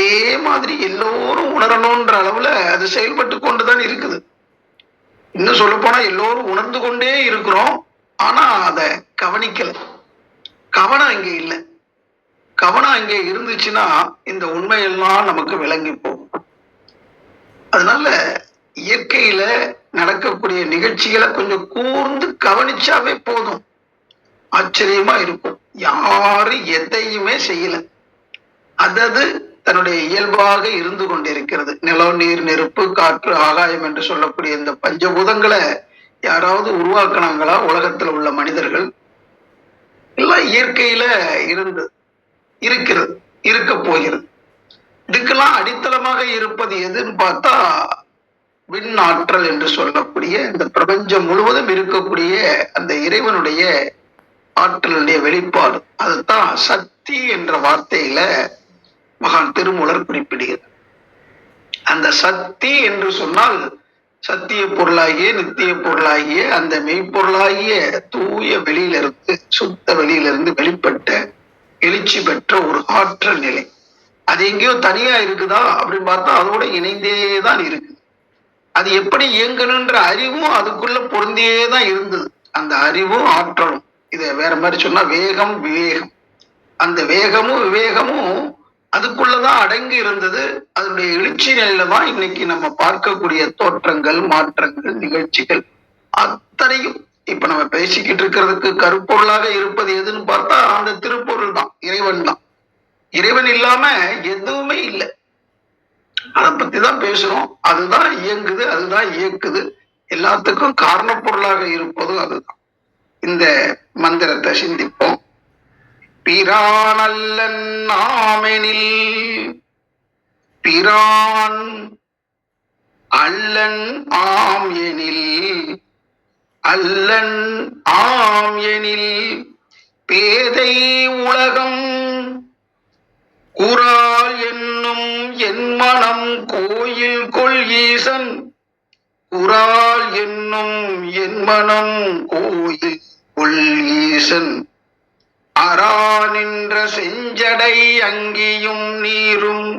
Speaker 4: மாதிரி எல்லோரும் உணரணும்ன்ற அளவுல அது செயல்பட்டு கொண்டுதான் இருக்குது. இன்னும் சொல்ல போனா எல்லோரும் உணர்ந்து கொண்டே இருக்கிறோம், ஆனா அதை கவனிக்கல. கவனம் அங்கே இல்லை. கவனம் அங்கே இருந்துச்சுன்னா இந்த உண்மையெல்லாம் நமக்கு விளங்கி போகும். அதனால இயற்கையில நடக்கக்கூடிய நிகழ்ச்சிகளை கொஞ்சம் கூர்ந்து கவனிச்சாவே போதும், ஆச்சரியமா இருக்கும். யாரு எதையுமே செய்யல, அதது தன்னுடைய இயல்பாக இருந்து கொண்டிருக்கிறது. நிலம், நீர், நெருப்பு, காற்று, ஆகாயம் என்று சொல்லக்கூடிய இந்த பஞ்சபூதங்களை யாராவது உருவாக்குனாங்களா? உலகத்துல உள்ள மனிதர்கள் எல்லாம் இயற்கையில இருக்கிறது, இருக்க போகிறது. இதுக்கெல்லாம் அடித்தளமாக இருப்பது எதுன்னு பார்த்தா விண் ஆற்றல் என்று சொல்லக்கூடிய இந்த பிரபஞ்சம் முழுவதும் இருக்கக்கூடிய அந்த இறைவனுடைய ஆற்றலுடைய வெளிப்பாடு. அதுதான் சக்தி என்ற வார்த்தையில மகான் திருமூலர் குறிப்பிடுகிறார். அந்த சக்தி என்று சொன்னால் சத்திய பொருளாகிய நித்திய பொருளாகிய அந்த மெய்ப்பொருளாகிய தூய வெளியிலிருந்து சுத்த வெளியிலிருந்து வெளிப்பட்ட எழுச்சி பெற்ற ஒரு ஆற்றல் நிலை. அது எங்கேயோ தனியா இருக்குதா அப்படின்னு பார்த்தா அதோட இணைந்தேதான் இருக்கு. அது எப்படி இயங்கணுன்ற அறிவும் அதுக்குள்ள பொருந்தியேதான் இருந்தது. அந்த அறிவும் ஆற்றலும், இத வேற மாதிரி சொன்னா வேகம் விவேகம், அந்த வேகமும் விவேகமும் அதுக்குள்ளதான் அடங்கி இருந்தது. அதனுடைய எழுச்சி நிலையில தான் இன்னைக்கு நம்ம பார்க்கக்கூடிய தோற்றங்கள், மாற்றங்கள், நிகழ்ச்சிகள் அத்தனையும் இப்ப நம்ம பேசிக்கிட்டு இருக்கிறதுக்கு கருப்பொருளாக இருப்பது எதுன்னு பார்த்தா அந்த திருப்பொருள் தான், இறைவன் தான். இறைவன் இல்லாம எதுவுமே இல்லை. அதை பத்தி தான் பேசுறோம். அதுதான் இயங்குது, அதுதான் இயக்குது. எல்லாத்துக்கும் காரண பொருளாக இருப்பதும் அதுதான். இந்த மந்திரத்தை சிந்திப்போம். பிரானல்லன் நாமெனில், பிரான் அல்லன் ஆம் எனில், அல்லன் ஆம் எனில் பேதை உலகம் குரால் என்னும் என் மனம் கோயில் கொள் ஈசன், குரால் என்னும் என் மனம் கோயில் கொள் ஈசன், அரா நின்ற செஞ்சடை அங்கியும் நீரும்,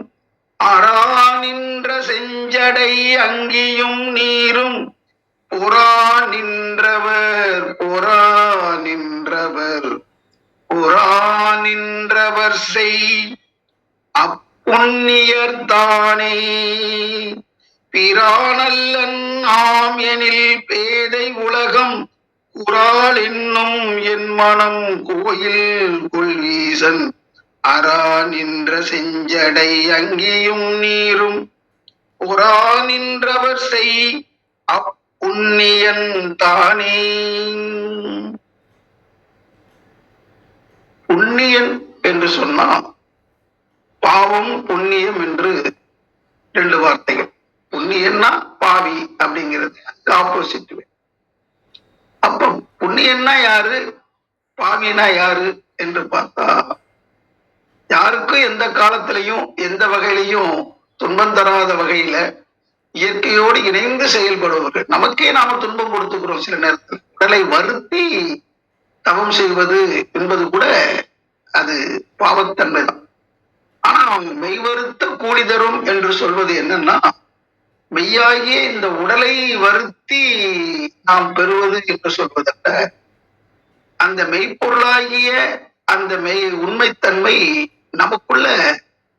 Speaker 4: அரா நின்ற செஞ்சடை அங்கியும் நீரும், புறா நின்றவர் புறா நின்றவர் புறா நின்றவர் செய் அப்புண்ணியர் தானே. பிரானல்லன் ஆம் எனில் பேதை உலகம் குரால் என்னும் என் மனம் கோயில் கொள் ஈசன், அரா நின்ற செஞ்சடை அங்கியும் நீரும், புறா நின்றவர் செய் அப்புண்ணியன் தானே. புண்ணியன் என்று சொன்னா பாவம் புண்ணியம் என்று ரெண்டு வார்த்தைகள். புண்ணியன்னா பாவி அப்படிங்கிறது ஆப்போசிட். அப்ப புண்ணியன்னா யாரு, பாவினா யாரு என்று பார்த்தா, யாருக்கும் எந்த காலத்திலையும் எந்த வகையிலையும் துன்பம் தராத வகையில இயற்கையோடு இணைந்து செயல்படுபவர்கள். நமக்கே நாம துன்பம் கொடுத்துக்கிறோம் சில நேரத்தில். உடலை வருத்தி தவம் செய்வது என்பது கூட அது பாவத்தன்மை தான். ஆனா மெய்வருத்த கூலி தரும் என்று சொல்வது என்னன்னா, மெய்யாகிய இந்த உடலை வருத்தி நாம் பெறுவது என்று சொல்வதல்ல. அந்த மெய்ப்பொருளாகிய அந்த உண்மைத்தன்மை நமக்குள்ள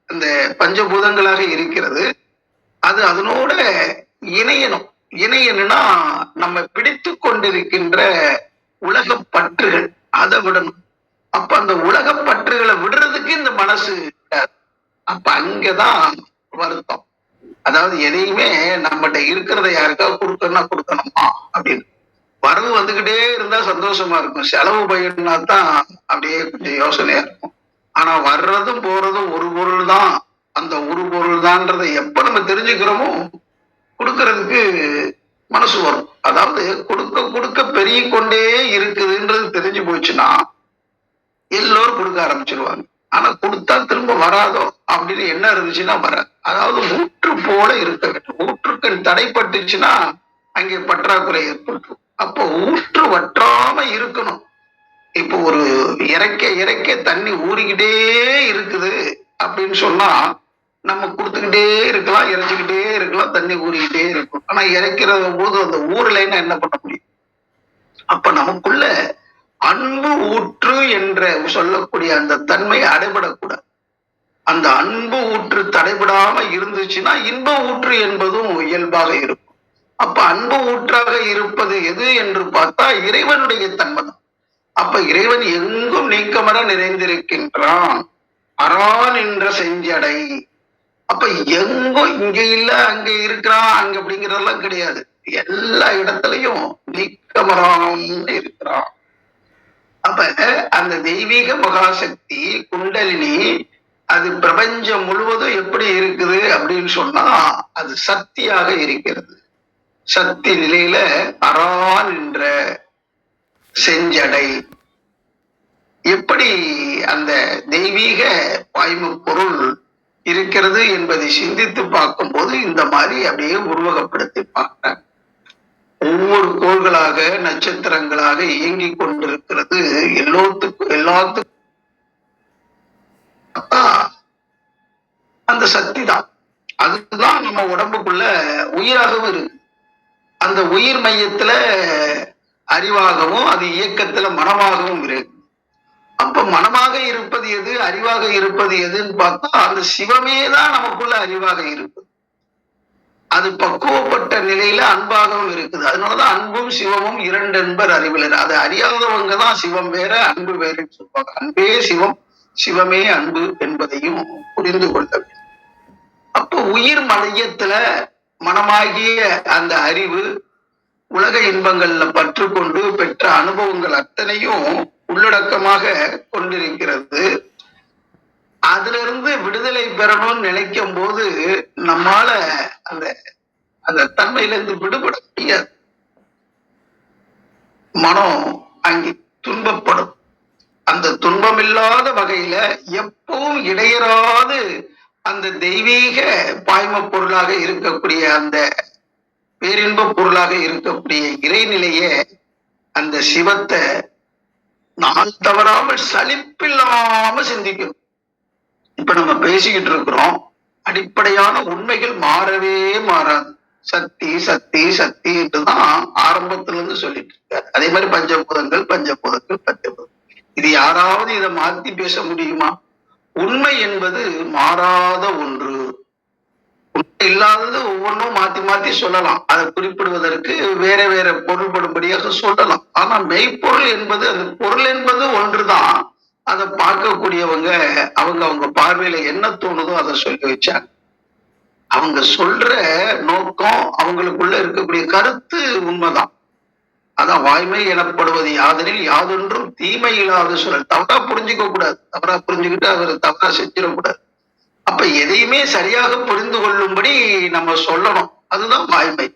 Speaker 4: அந்த பஞ்சபூதங்களாக இருக்கிறது. அது அதனோட இணையணும். இணையணும்னா நம்ம பிடித்து கொண்டிருக்கின்ற உலக பற்றுகள் அதை விடணும். அப்ப அந்த உலக பற்றுகளை விடுறதுக்கு இந்த மனசு விடாது. அப்ப அங்கதான் வருத்தம். அதாவது எதையுமே நம்மகிட்ட இருக்கிறத யாருக்காவது கொடுக்கணும்னா கொடுக்கணுமா அப்படின்னு வரவு வந்துகிட்டே இருந்தா சந்தோஷமா இருக்கும். செலவு பயிர்னா தான் அப்படியே கொஞ்சம் யோசனையா இருக்கும். ஆனா வர்றதும் போறதும் ஒரு பொருள் தான். அந்த ஒரு பொருள் தான்றதை எப்ப நம்ம தெரிஞ்சுக்கிறோமோ கொடுக்கறதுக்கு மனசு வரும். அதாவது கொடுக்க கொடுக்க பெருகி கொண்டே இருக்குதுன்றது தெரிஞ்சு போச்சுன்னா எல்லோரும் கொடுக்க ஆரம்பிச்சிருவாங்க. ஆனா கொடுத்தா திரும்ப வராதோ அப்படின்னு என்ன இருந்துச்சுன்னா வராது. அதாவது ஊற்று போல இருக்க வேண்டும். ஊற்றுக்கள் தடைப்பட்டுச்சுன்னா அங்கே பற்றாக்குறை ஏற்படும். அப்போ ஊற்று வற்றாம இருக்கணும். இப்போ ஒரு இறைக்க தண்ணி ஊறிக்கிட்டே இருக்குது அப்படின்னு சொன்னா நம்ம கொடுத்துக்கிட்டே இருக்கலாம், இறைச்சிக்கிட்டே இருக்கலாம், தண்ணி ஊறிக்கிட்டே இருக்கும். ஆனா இறைக்கிற போது அந்த ஊரலைன்னா என்ன பண்ண முடியும்? அப்ப நமக்குள்ள அன்பு ஊற்று என்ற சொல்லக்கூடிய அந்த தன்மை அடைபடக்கூடாது. அந்த அன்பு ஊற்று தடைபடாம இருந்துச்சுன்னா இன்ப ஊற்று என்பதும் இயல்பாக இருக்கும். அப்ப அன்பு ஊற்றாக இருப்பது எது என்று பார்த்தா இறைவனுடைய தன்மை தான். அப்ப இறைவன் எங்கும் நீக்கமர நிறைந்திருக்கின்றான். அரான் என்ற செஞ்சடை. அப்ப எங்கும் இங்க இல்ல அங்க இருக்கிறான் அங்க அப்படிங்கிறதெல்லாம் கிடையாது. எல்லா இடத்துலயும் நீக்கமரான் இருக்கிறான். அப்ப அந்த தெய்வீக மகாசக்தி குண்டலினி அது பிரபஞ்சம் முழுவதும் எப்படி இருக்குது அப்படின்னு சொன்னா அது சக்தியாக இருக்கிறது. சக்தி நிலையில அரான் என்ற செஞ்சடை. எப்படி அந்த தெய்வீக வாய்மை பொருள் இருக்கிறது என்பதை சிந்தித்து பார்க்கும்போது இந்த மாதிரி அப்படியே உருவகப்படுத்தி பார்க்கிறேன். ஒவ்வொரு கோள்களாக நட்சத்திரங்களாக இயங்கிக் கொண்டிருக்கிறது. எல்லாத்துக்கும் அந்த சக்தி தான். அதுதான் நம்ம உடம்புக்குள்ள உயிராகவும் இருக்கு. அந்த உயிர் மையத்துல அறிவாகவும் அது இயக்கத்துல மனமாகவும் இருக்கு. அப்ப மனமாக இருப்பது எது, அறிவாக இருப்பது எதுன்னு பார்த்தா அந்த சிவமே தான் நமக்குள்ள அறிவாக இருக்கு. அது பக்குவப்பட்ட நிலையில அன்பாகவும் இருக்குது. அதனாலதான் அன்பும் சிவமும் இரண்டு என்பர் அறிவிலர். அதை அறியாதவங்க தான் சிவம் வேற அன்பு வேறுன்னு சொல்லுவாங்க. அன்பே சிவம், சிவமே அன்பு என்பதையும் புரிந்து கொள்ள வேண்டும். அப்போ உயிர் மையத்துல மனமாகிய அந்த அறிவு உலக இன்பங்கள்ல பற்று கொண்டு பெற்ற அனுபவங்கள் அத்தனையும் உள்ளடக்கமாக கொண்டிருக்கிறது. அதுல இருந்து விடுதலை பெறணும்னு நினைக்கும் போது நம்மால அந்த அந்த தன்மையிலிருந்து விடுபட முடியாது. மனம் அங்கே துன்பப்படும். அந்த துன்பமில்லாத வகையில எப்பவும் இடையறாது அந்த தெய்வீக பாய்ம பொருளாக இருக்கக்கூடிய அந்த பேரின்ப பொருளாக இருக்கக்கூடிய இறைநிலைய அந்த சிவத்தை நாள் தவறாமல் சலிப்பில்லாம சிந்திக்கணும். இப்ப நம்ம பேசிக்கிட்டு இருக்கிறோம், அடிப்படையான உண்மைகள் மாறவே மாறாது. சக்தி சக்தி சக்தி என்றுதான் ஆரம்பத்துல இருந்து சொல்லிட்டு இருக்காரு. அதே மாதிரி பஞ்சபூதங்கள் பஞ்சபூதங்கள் பஞ்சபூதங்கள். இது யாராவது இதை மாத்தி பேச முடியுமா? உண்மை என்பது மாறாத ஒன்று. உண்மை இல்லாதது ஒவ்வொன்றும் மாத்தி மாத்தி சொல்லலாம். அதை குறிப்பிடுவதற்கு வேற வேற பொருள்படும்படியாக சொல்லலாம். ஆனா மெய்ப்பொருள் என்பது, அந்த பொருள் என்பது ஒன்றுதான். அதை பார்க்கக்கூடியவங்க அவங்க பார்வையில என்ன தோணுதோ அதை சொல்லி வச்சாங்க. அவங்க சொல்ற நோக்கம், அவங்களுக்குள்ள இருக்கக்கூடிய கருத்து உண்மைதான். அதான் வாய்மை எனப்படுவது யாதெனில் யாதொன்றும் தீமை இல்லாத சொல்லல். தவறா புரிஞ்சுக்க கூடாது. தவறா புரிஞ்சுக்கிட்டு அவர் தவறா செஞ்சிடக்கூடாது. அப்ப எதையுமே சரியாக புரிந்து கொள்ளும்படி நம்ம சொல்லணும். அதுதான் வாய்மை.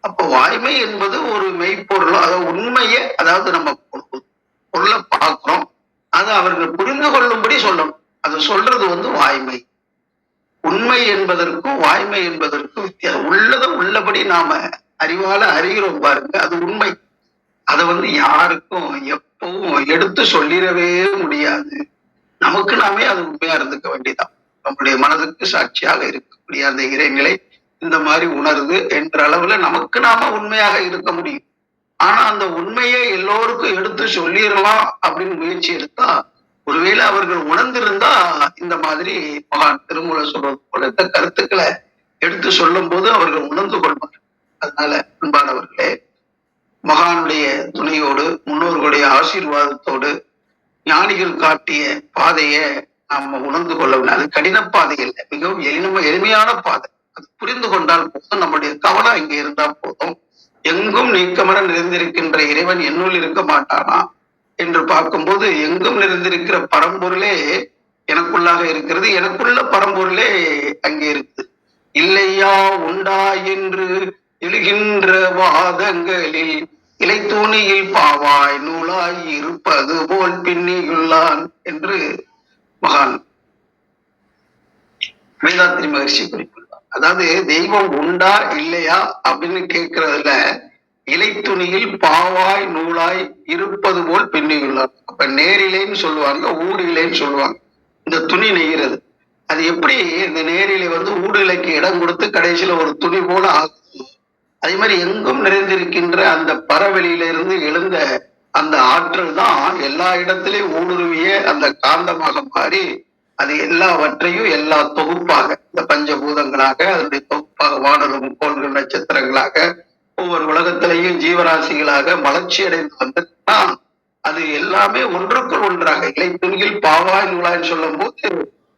Speaker 4: அப்ப வாய்மை என்பது ஒரு மெய்ப்பொருள். அதாவது உண்மையை, அதாவது நம்ம பொருளை பார்க்கிறோம், அதை அவர்கள் புரிந்து கொள்ளும்படி சொல்லணும். அது சொல்றது வாய்மை. உண்மை என்பதற்கும் வாய்மை என்பதற்கும் வித்தியாசம். உள்ளதை உள்ளபடி நாம அறிவால அறிகிறோம் பாருங்க, அது உண்மை. அதை யாருக்கும் எப்பவும் எடுத்து சொல்லிடவே முடியாது. நமக்கு நாமே அது உண்மையா இருந்துக்க வேண்டியதான். நம்முடைய மனதுக்கு சாட்சியாக இருக்கக்கூடிய அந்த இறைநிலை இந்த மாதிரி உணருது என்ற அளவுல நமக்கு நாம உண்மையாக இருக்க முடியும். ஆனா அந்த உண்மையை எல்லோருக்கும் எடுத்து சொல்லிடலாம் அப்படின்னு முயற்சி எடுத்தா, ஒருவேளை அவர்கள் உணர்ந்திருந்தா இந்த மாதிரி மகான் திருமூல சொல்றது போல இந்த கருத்துக்களை எடுத்து சொல்லும் போது அவர்கள் உணர்ந்து கொள்வார்கள். அதனால அன்பானவர்களே, மகானுடைய துணையோடு, முன்னோர்களுடைய ஆசீர்வாதத்தோடு, ஞானிகள் காட்டிய பாதையை நாம உணர்ந்து கொள்ள வேண்டும். அது கடின பாதை இல்லை, மிகவும் எளிமையான பாதை. அது புரிந்து கொண்டால் போதும். நம்முடைய கவனம் இங்க இருந்தா போதும். எங்கும் நீக்கமர நிறைந்திருக்கின்ற இறைவன் என்னுள் இருக்க மாட்டானா என்று பார்க்கும்போது, எங்கும் நிறைந்திருக்கிற பரம்பொருளே எனக்குள்ளாக இருக்கிறது. எனக்குள்ள பரம்பொருளே அங்கே இருக்குது. இல்லையா உண்டா என்று எழுகின்ற வாதங்களில் இலைத்தூணியில் பாவாய் நூலாய் இருப்பது போல் பின்னியுள்ளான் என்று மகான் வேதாத்திரி மகர்ஷி குறிப்பிட்டார். அதாவது தெய்வம் உண்டா இல்லையா அப்படின்னு கேட்கறதுல இலைத்துணியில் பாவாய் நூலாய் இருப்பது போல் பின்னியுள்ளார். அப்ப நேரிலேன்னு சொல்லுவாங்க, ஊடிலைன்னு சொல்லுவாங்க. இந்த துணி நெய்கிறது அது எப்படி இந்த நேரிலே ஊடுலைக்கு இடம் கொடுத்து கடைசியில ஒரு துணி போல ஆகும். அதே மாதிரி எங்கும் நிறைந்திருக்கின்ற அந்த பறவெளியில இருந்து எழுந்த அந்த ஆற்றல் தான் எல்லா இடத்திலையும் ஊடுருவிய அந்த காந்தமாக மாறி அது எல்லாவற்றையும் எல்லா தொகுப்பாக, இந்த பஞ்சபூதங்களாக, அதனுடைய தொகுப்பாக வானரும் கோள்கள் நட்சத்திரங்களாக, ஒவ்வொரு உலகத்திலையும் ஜீவராசிகளாக மலர்ச்சி அடைந்து வந்தா அது எல்லாமே ஒன்றுக்குள் ஒன்றாக இலைத்துணியில் பாவாய் நூலான்னு சொல்லும் போது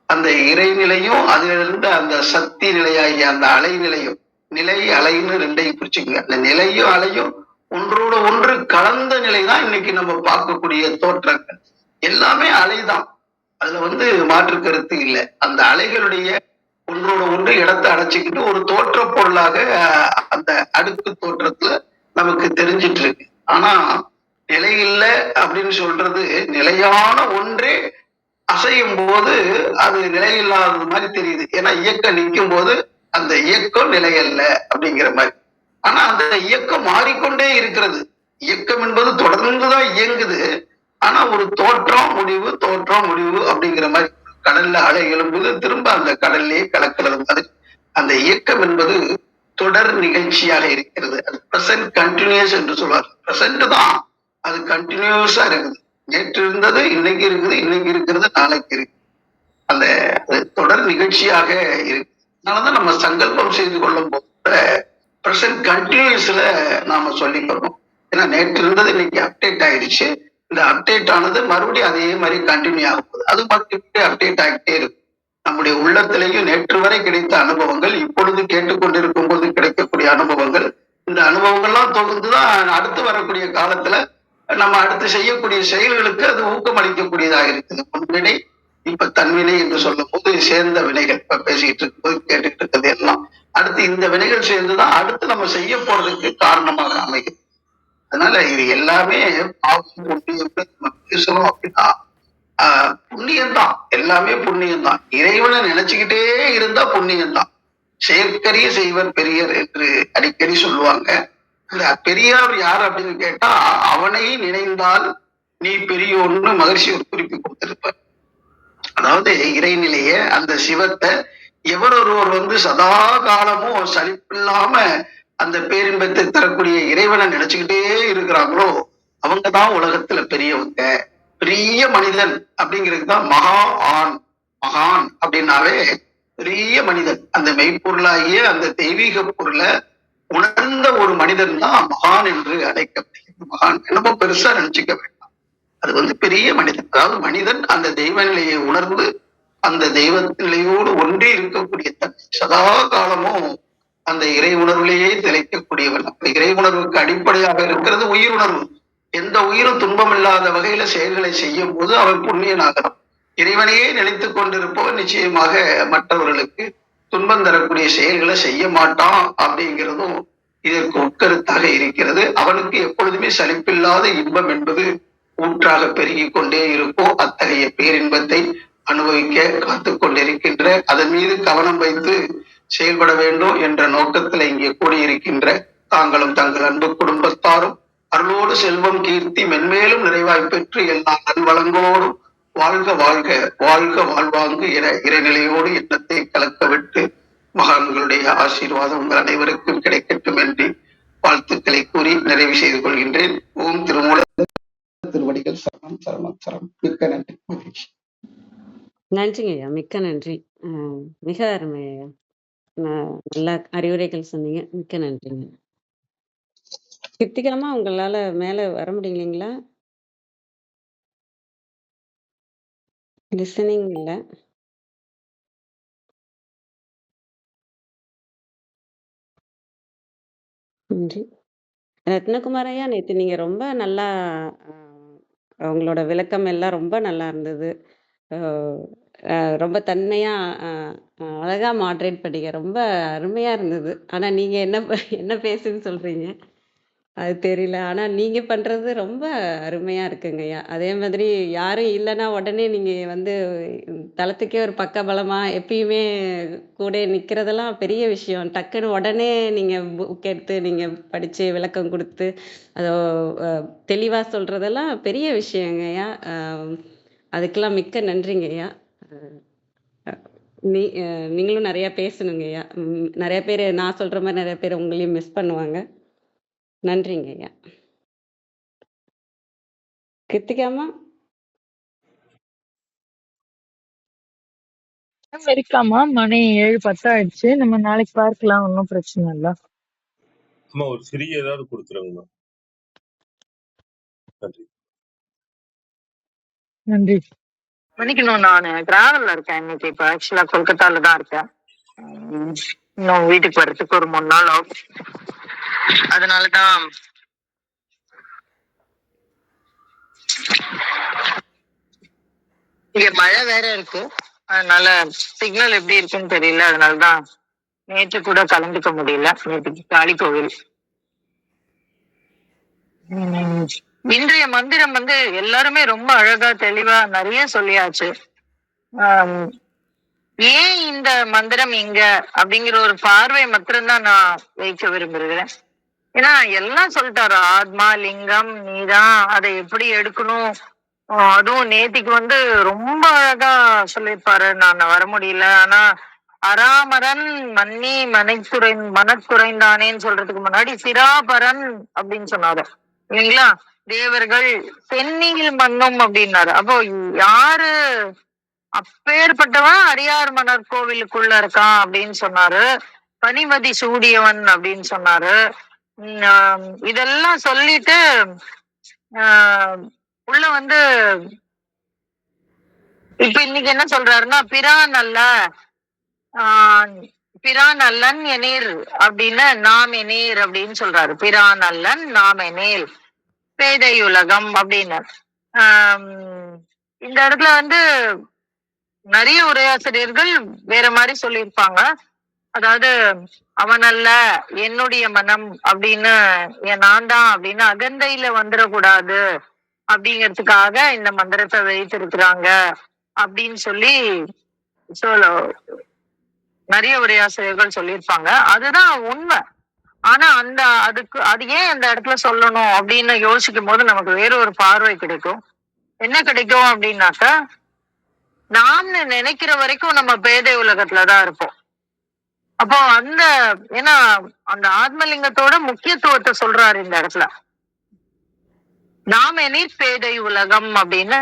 Speaker 4: அந்த இறைநிலையும் அதிலிருந்து அந்த சக்தி நிலையாகிய அந்த அலை நிலையும், நிலை அலைன்னு ரெண்டையும் பிரிச்சுக்கோங்க. அந்த நிலையும் அலையும் ஒன்றோட ஒன்று கலந்த நிலைதான் இன்னைக்கு நம்ம பார்க்கக்கூடிய தோற்றங்கள் எல்லாமே அலைதான். அதுல மாற்று கருத்து இல்லை. அந்த அலைகளுடைய ஒன்றோட ஒன்று இடத்தை அடைச்சிக்கிட்டு ஒரு தோற்ற பொருளாக அந்த அடுக்கு தோற்றத்துல நமக்கு தெரிஞ்சிட்டு இருக்கு. ஆனா நிலை இல்லை அப்படின்னு சொல்றது நிலையான ஒன்றே அசையும் போது அது நிலையில்லாதது மாதிரி தெரியுது. ஏன்னா இயக்கம் நிற்கும் போது அந்த இயக்கம் நிலையல்ல அப்படிங்கிற மாதிரி. ஆனா அந்த இயக்கம் மாறிக்கொண்டே இருக்கிறது. இயக்கம் என்பது தொடர்ந்துதான் இயங்குது. ஆனா ஒரு தோற்றம் முடிவு தோற்றம் முடிவு அப்படிங்கிற மாதிரி கடல்ல அலை எழும்புது, திரும்ப அந்த கடல்லையே கலக்கிறது மாதிரி அந்த இயக்கம் என்பது தொடர் நிகழ்ச்சியாக இருக்கிறது. அது பிரசன்ட் கண்டினியூஸ் என்று சொல்வார். பிரசன்ட் தான், அது கண்டினியூஸா இருக்குது. நேற்று இருந்தது இன்னைக்கு இருக்குது, இன்னைக்கு இருக்கிறது நாளைக்கு இருக்கு. அந்த தொடர் நிகழ்ச்சியாக இருக்கு. அதனாலதான் நம்ம சங்கல்பம் செய்து கொள்ளும் போது பிரசன்ட் கண்டினியூஸ்ல நாம சொல்லிக்கிறோம். ஏன்னா நேற்று இருந்தது இன்னைக்கு அப்டேட் ஆயிடுச்சு. இந்த அப்டேட் ஆனது மறுபடியும் அதே மாதிரி கண்டினியூ ஆகும் போது அது மட்டும் அப்டேட் ஆகிட்டே இருக்கும். நம்முடைய உள்ளத்திலேயும் நேற்று வரை கிடைத்த அனுபவங்கள், இப்பொழுது கேட்டுக்கொண்டிருக்கும் போது கிடைக்கக்கூடிய அனுபவங்கள், இந்த அனுபவங்கள்லாம் தொகுந்துதான் அடுத்து வரக்கூடிய காலத்துல நம்ம அடுத்து செய்யக்கூடிய செயல்களுக்கு அது ஊக்கமளிக்கக்கூடியதாக இருக்குது. முன்வினை இப்ப தன்வினை என்று சொல்லும் போது சேர்ந்த வினைகள், இப்ப பேசிட்டு இருக்கும்போது கேட்டுட்டு இருக்கிறது எல்லாம் அடுத்து இந்த வினைகள் சேர்ந்துதான் அடுத்து நம்ம செய்ய போறதுக்கு காரணமாக அமையும். அதனால இது எல்லாமே பாவம் புண்ணியம் நம்ம பேசணும் அப்படின்னா புண்ணியம்தான், எல்லாமே புண்ணியம்தான். இறைவனை நினைச்சுக்கிட்டே இருந்தா புண்ணியம்தான். செயற்கரிய செய்வர் பெரியர் என்று அடிக்கடி சொல்லுவாங்க. இந்த பெரியார் யார் அப்படின்னு கேட்டா, அவனை நினைந்தால் நீ பெரியோன்னு மகிழ்ச்சி ஒரு குறிப்பு கொடுத்திருப்பார். அதாவது இறைநிலைய அந்த சிவத்தை எவர் ஒருவர் சதா காலமும் சலிப்பில்லாம அந்த பேரின்பத்தை தரக்கூடிய இறைவனை நினைச்சுக்கிட்டே இருக்கிறாங்களோ அவங்கதான் உலகத்துல பெரியவங்க. பெரிய மனிதன் அப்படிங்கிறதுதான் மகான் அப்படின்னாவே பெரிய மனிதன். அந்த மெய்ப்பொருளாகிய அந்த தெய்வீக பொருளை உணர்ந்த ஒரு மனிதன் தான் மகான் என்று அழைக்கப்படுகிறது. மகான் என்னமோ பெருசா நினைச்சுக்க வேண்டாம். அது பெரிய மனிதன். அதாவது மனிதன் அந்த தெய்வ நிலையை உணர்ந்து அந்த தெய்வ நிலையோடு ஒன்றே இருக்கக்கூடிய தன்மை, சதா காலமும் அந்த இறை உணர்விலேயே திளைக்கக்கூடியவன். அப்ப இறை உணர்வுக்கு அடிப்படையாக இருக்கிறது உயிர் உணர்வு. எந்த உயிரும் துன்பம் இல்லாத வகையில செயல்களை செய்யும் போது அவன் புண்ணியனாகிறான். இறைவனையே நினைத்துக் கொண்டிருப்பவன் நிச்சயமாக மற்றவர்களுக்கு துன்பம் தரக்கூடிய செயல்களை செய்ய மாட்டான் அப்படிங்கிறதும் இதற்கு உட்கருத்தாக இருக்கிறது. அவனுக்கு எப்பொழுதுமே சலிப்பில்லாத இன்பம் என்பது ஊற்றாக பெருகி கொண்டே இருக்கும். அத்தகைய பேரின்பத்தை அனுபவிக்க காத்து கொண்டிருக்கின்ற, அதன் மீது கவனம் வைத்து செயல்பட வேண்டும் என்ற நோக்கத்தில் இங்கே கூடியிருக்கின்ற தாங்களும் தங்கள் அன்பு குடும்பத்தாரும் அருளோடு செல்வம் கீர்த்தி மென்மேலும் நிறைவாய் பெற்று எல்லா நல்வளங்களோடும் வாழ்க வாழ்க வாழ்க வாழ்வாங்கு என இறைநிலையோடு எண்ணத்தை கலக்க விட்டு மகான்களுடைய ஆசீர்வாதம் உங்கள் அனைவருக்கும் கிடைக்கட்டும் என்று வாழ்த்துக்களை கூறி நிறைவு செய்து கொள்கின்றேன். ஓம் திருமூல திருவடிகள் சரணம் சரணம் சரணம். மிக்க நன்றி, மகிழ்ச்சி.
Speaker 2: நன்றிங்க ஐயா, மிக்க நன்றி. மிக அருமை ஐயா, நல்ல அறிவுரைகள் சொன்னீங்க. மிக்க நன்றிங்க. கிருத்திகாமா, உங்களால மேல வர முடியலைங்களா? லிசனிங் இல்ல. நன்றி. ரத்னகுமார் ஐயா, நேத்து நீங்க ரொம்ப நல்லா உங்களோட விளக்கம் எல்லாம் ரொம்ப நல்லா இருந்தது. ரொம்ப தன்மையா அழகா மாட்ரேட் பண்ணீங்க. ரொம்ப அருமையா இருந்தது. ஆனா நீங்க என்ன பேசுன்னு சொல்றீங்க அது தெரியல. ஆனா நீங்க பண்றது ரொம்ப அருமையா இருக்குங்கய்யா. அதே மாதிரி யாரும் இல்லைன்னா உடனே நீங்க தளத்துக்கே ஒரு பக்கபலமா எப்பயுமே கூட நிக்கிறதெல்லாம் பெரிய விஷயம். டக்குன்னு உடனே நீங்க புக் எடுத்து நீங்க படிச்சு விளக்கம் கொடுத்து அதை தெளிவா சொல்றதெல்லாம் பெரிய விஷயங்கய்யா. அதுக்கெல்லாம் மிக்க நன்றிங்கய்யா. நீங்களும் நிறைய பேசணுங்கய்யா. நிறைய பேர் நான் சொல்ற மாதிரி நிறைய பேர் உங்களையும் மிஸ் பண்ணுவாங்க. நன்றிங்க ஐயா. கிருத்திகாமா
Speaker 5: இருக்காமா? மணி 7:10 ஆயிடுச்சு. நம்ம நாளைக்கு பார்க்கலாம், ஒன்றும் பிரச்சனை இல்ல.
Speaker 6: அம்மா ஒரு சிறிய ஏதாவது கொடுத்துருங்கம்மா. நன்றி.
Speaker 5: நன்றி. மன்னிக்கணும், நான் டிராவல்ல இருக்கேன் இன்னைக்கு. இப்போ ஆக்சுவலா கொல்கத்தால தான் இருக்கேன். இன்னும் வீட்டுக்கு வர்றதுக்கு ஒரு 3 நாள் ஆகும். அதனாலதான் இங்க மழை வேற இருக்கு. அதனால சிக்னல் எப்படி இருக்குன்னு தெரியல. அதனாலதான் நேற்று கூட கலந்துக்க முடியல. நேற்றுக்கு காளி கோவில். இன்றைய மந்திரம் எல்லாருமே ரொம்ப அழகா தெளிவா நிறைய சொல்லியாச்சு. ஆம், ஏன் இந்த மந்திரம் இங்க அப்படிங்கிற ஒரு பார்வை மாத்திரம்தான் நான் வைக்க விரும்புகிறேன். ஏன்னா எல்லாம் சொல்லிட்டாரு, ஆத்மா லிங்கம் நீதான், அதை எப்படி எடுக்கணும். அதுவும் நேத்திக்கு ரொம்ப அழகா சொல்லியிருப்பாரு. நான் வர முடியல, ஆனா அராமரன் மன்னி மனக்குறைந்தானேன்னு சொல்றதுக்கு முன்னாடி சிராபரன் அப்படின்னு சொன்னாரு இல்லைங்களா. தேவர்கள் சென்னியில் மன்னும் அப்படின்னாரு. அப்போ யாரு அப்பேற்பட்டவன் அடியார் மன்னர் கோவிலுக்குள்ள இருக்கான் அப்படின்னு சொன்னாரு. பனிமதி சூடியவன் அப்படின்னு சொன்னாரு. இதெல்லாம் சொல்லிட்டு ஆஹ் உள்ள இப்ப இன்னைக்கு என்ன சொல்றாருன்னா, பிரான் அல்ல பிரான் அல்லன் எனீர் அப்படின்னு நாம் எனீர் அப்படின்னு சொல்றாரு. பிரான் அல்லன் நாம் எனீர் பேதையுலகம் அப்படின்னு. இந்த இடத்துல நிறைய உரையாசிரியர்கள் வேற மாதிரி சொல்லியிருப்பாங்க. அதாவது அவன் அல்ல என்னுடைய மனம் அப்படின்னு, நான் தான் அப்படின்னு அகந்தையில வந்துடக்கூடாது அப்படிங்கிறதுக்காக இந்த மந்திரத்தை வைத்திருக்கிறாங்க அப்படின்னு சொல்லி நிறைய உரையாசிரியர்கள் சொல்லியிருப்பாங்க. அதுதான் உண்மை. ஆனா அது ஏன் அந்த இடத்துல சொல்லணும் அப்படின்னு யோசிக்கும் போது நமக்கு வேற ஒரு பார்வை கிடைக்கும். என்ன கிடைக்கும் அப்படின்னாக்கா, நாம்னு நினைக்கிற வரைக்கும் நம்ம பேதை உலகத்துலதான் இருப்போம். அப்போ ஏன்னா அந்த ஆத்மலிங்கத்தோட முக்கியத்துவத்தை சொல்றாரு இந்த இடத்துல. நாம் எனீர் பேதை உலகம் அப்படின்னு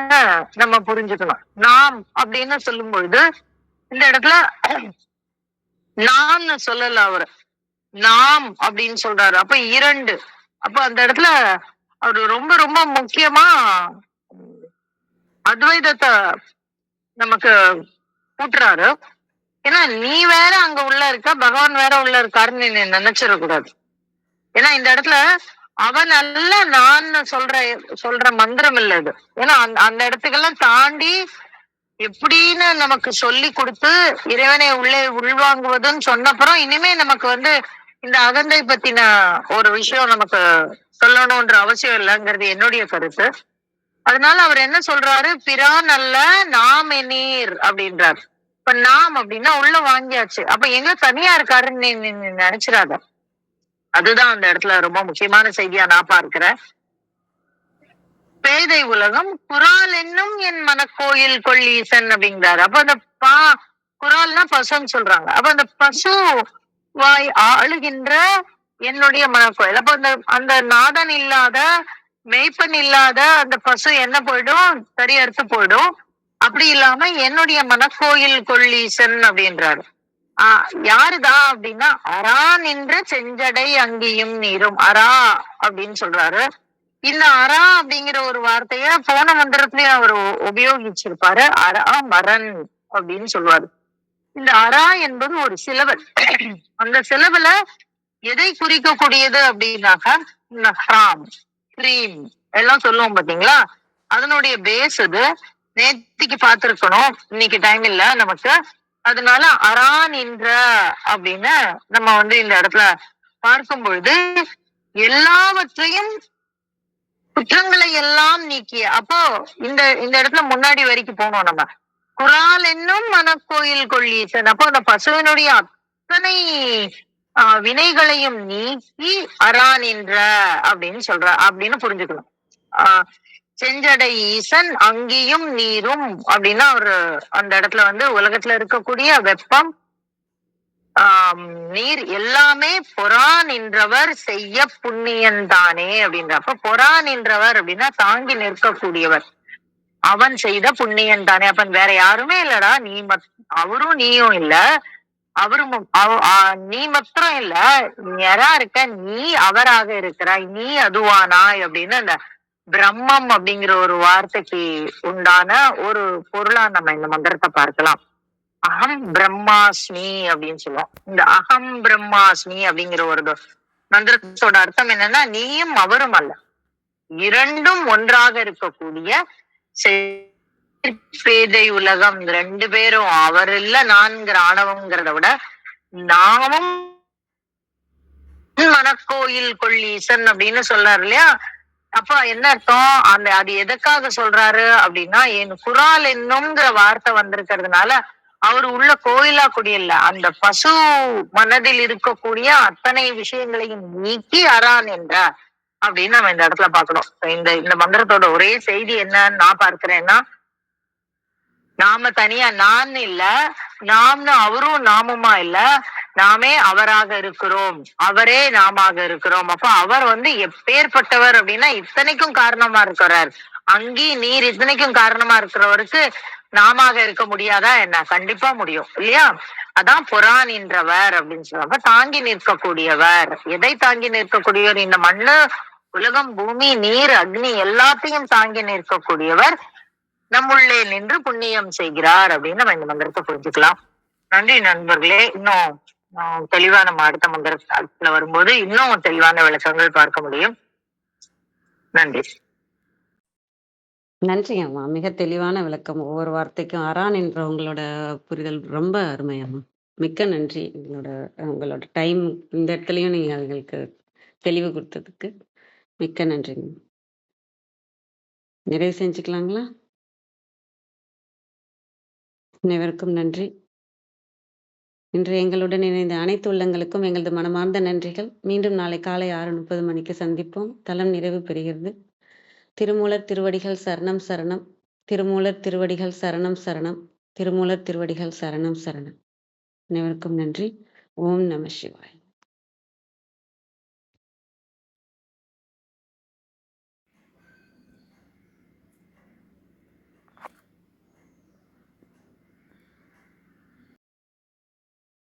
Speaker 5: நம்ம புரிஞ்சுக்கணும். நாம் அப்படின்னு சொல்லும் பொழுது இந்த இடத்துல நான்னு சொல்லல அவரு, நாம் அப்படின்னு சொல்றாரு. அப்ப இரண்டு. அப்ப அந்த இடத்துல அவரு ரொம்ப ரொம்ப முக்கியமா அத்வைதத்தை நமக்கு கூட்டுறாரு. ஏன்னா நீ வேற அங்க உள்ள இருக்க, பகவான் வேற உள்ள இருக்காருன்னு நீ நினைச்சிடக்கூடாது. ஏன்னா இந்த இடத்துல அவன் அல்ல நான் சொல்ற மந்திரம் இல்ல இது. ஏன்னா அந்த இடத்துக்கெல்லாம் தாண்டி எப்படின்னு நமக்கு சொல்லி கொடுத்து இறைவனை உள்ளே உள்வாங்குவதுன்னு சொன்னப்புறம் இனிமே நமக்கு இந்த அகந்தை பத்தின ஒரு விஷயம் நமக்கு சொல்லணும்ன்ற அவசியம் இல்லைங்கிறது என்னுடைய கருத்து. அதனால அவர் என்ன சொல்றாரு, பிரான் அல்ல நாம் எனீர் அப்படின்றாரு. இப்ப நாம் அப்படின்னா உள்ள வாங்கியாச்சு. அப்ப எங்க தனியா இருக்காருன்னு நீ நினைச்சிடாத. அதுதான் அந்த இடத்துல ரொம்ப முக்கியமான செய்தியா நான் பார்க்கிறேன். பேதை உலகம் குரால் என்னும் என் மனக்கோயில் கொள்ளீசன் அப்படிங்கிறாரு. அப்ப அந்த குரால்னா பசுன்னு சொல்றாங்க. அப்ப அந்த பசு வாய் ஆளுகின்ற என்னுடைய மனக்கோயில். அப்ப அந்த நாதன் இல்லாத மெய்ப்பன் இல்லாத அந்த பசு என்ன போயிடும், சரியறுத்து போயிடும். அப்படி இல்லாம என்னுடைய மனக்கோயில் கொள்ளீசன் அப்படின்றாரு. யாருதான் அப்படின்னா, அரா நின்ற செஞ்சடை அங்கியும் நீரும். அரா அப்படின்னு சொல்றாரு. இந்த அரா அப்படிங்கிற ஒரு வார்த்தைய போன மந்திரத்திலயும் அவர் உபயோகிச்சிருப்பாரு. அரா மரன் அப்படின்னு சொல்லுவாரு. இந்த அரா என்பது ஒரு சிலவல். அந்த சிலவல எதை குறிக்கக்கூடியது அப்படின்னாக்கா, இந்த ஹராம் கிரீம் எல்லாம் சொல்லுவோம் பாத்தீங்களா, அதனுடைய பேஸ் இது. நேத்திக்கு பார்த்திருக்கணும், இன்னைக்கு டைம் இல்ல நமக்கு. அதனால அரா நின்ற அப்படின்னு நம்ம இந்த இடத்துல பார்க்கும் பொழுது எல்லாவற்றையும் குற்றங்களை எல்லாம் நீக்கிய. அப்போ இந்த இடத்துல முன்னாடி வரைக்கும் போனோம் நம்ம. குரால் என்னும் மனக்கோயில் கொள்ளீசன். அப்போ அந்த பசுவினுடைய அத்தனை வினைகளையும் நீக்கி அரா நின்ற அப்படின்னு அப்படின்னு புரிஞ்சுக்கணும். செஞ்சடை ஈசன் அங்கேயும் நீரும் அப்படின்னா அவரு அந்த இடத்துல உலகத்துல இருக்கக்கூடிய வெப்பம் நீர் எல்லாமே பொறா நின்றவர் செய்ய புண்ணியன் தானே அப்படின்றப்ப, பொறா நின்றவர் அப்படின்னா தாங்கி நிற்கக்கூடியவர், அவன் செய்த புண்ணியன் தானே. அப்ப வேற யாருமே இல்லடா, அவரும் நீயும் இல்ல, அவரும் நீ மாத்திரம் இல்ல, யாரா இருக்க, நீ அவராக இருக்கிறாய், நீ அதுவானாய் அப்படின்னு அந்த பிரம்மம் அப்படிங்கிற ஒரு வார்த்தைக்கு உண்டான ஒரு பொருளா நம்ம இந்த மந்திரத்தை பார்க்கலாம். அகம் பிரம்மாஸ்மி அப்படின்னு சொல்லுவோம். இந்த அகம் பிரம்மாஸ்மி அப்படிங்கிற ஒரு மந்திரத்தோட அர்த்தம் என்னன்னா, நீயும் அவரும் அல்ல, இரண்டும் ஒன்றாக இருக்கக்கூடிய பேதை உலகம். ரெண்டு பேரும், அவர் இல்ல நான்கிற ஆணவங்கிறத விட நாமும் மனக்கோயில் கொள்ளீசன் அப்படின்னு சொல்றாரு இல்லையா. அப்ப என்ன அர்த்தம்? அது எதுக்காக சொல்றாரு அப்படின்னா, என் குரால் என்னும்ங்கிற வார்த்தை வந்திருக்கிறதுனால, அவரு உள்ள கோயிலா குடியில்ல. அந்த பசு மனதில் இருக்கக்கூடிய அத்தனை விஷயங்களையும் நீக்கி அறான் என்றார். அப்படின்னு நம்ம இந்த இடத்துல பார்க்கணும். இந்த இந்த மந்திரத்தோட ஒரே செய்தி என்னன்னு நான் பார்க்கிறேன்னா, நாம தனியா நான் இல்ல, நாம்னு அவரும் நாமுமா இல்ல, நாமே அவராக இருக்கிறோம், அவரே நாமாக இருக்கிறோம். அப்ப அவர் எப்பேற்பட்டவர் அப்படின்னா இத்தனைக்கும் காரணமா இருக்கிறார். அங்கி நீர் இத்தனைக்கும் காரணமா இருக்கிறவருக்கு நாமாக இருக்க முடியாதா என்ன? கண்டிப்பா முடியும் இல்லையா? அதான் புரான் என்றவர் அப்படின்னு சொல்லுவாங்க. தாங்கி நிற்கக்கூடியவர். எதை தாங்கி நிற்கக்கூடியவர்? இந்த மண்ணு, உலகம், பூமி, நீர், அக்னி எல்லாத்தையும் தாங்கி நிற்கக்கூடியவர் நம்முள்ளே நின்று புண்ணியம் செய்கிறார் அப்படின்னு நம்ம இந்த மந்திரத்தை புரிஞ்சுக்கலாம். நன்றி நண்பர்களே. இன்னும் தெளிவா நம்ம அடுத்த மந்திரத்துல வரும்போது இன்னும் தெளிவான விளக்கங்கள் பார்க்க முடியும். நன்றி.
Speaker 2: நன்றி அம்மா. மிக தெளிவான விளக்கம். ஒவ்வொரு வார்த்தைக்கும் அரான் என்ற உங்களோட புரிதல் ரொம்ப அருமை அம்மா. மிக்க நன்றி. உங்களோட டைம் இந்த இடத்துலயும் நீங்க அவங்களுக்கு தெளிவு கொடுத்ததுக்கு மிக்க நன்றிங்க. நிறைவு செஞ்சுக்கலாங்களா? அனைவருக்கும் நன்றி. இன்று எங்களுடன் இணைந்த அனைத்து உள்ளங்களுக்கும் எங்களது மனமார்ந்த நன்றிகள். மீண்டும் நாளை காலை 6:30 மணிக்கு சந்திப்போம். தலம் நிறைவு பெறுகிறது. திருமூலர் திருவடிகள் சரணம் சரணம். திருமூலர் திருவடிகள் சரணம் சரணம். திருமூலர் திருவடிகள் சரணம் சரணம். அனைவருக்கும் நன்றி. ஓம் நம சிவாய்.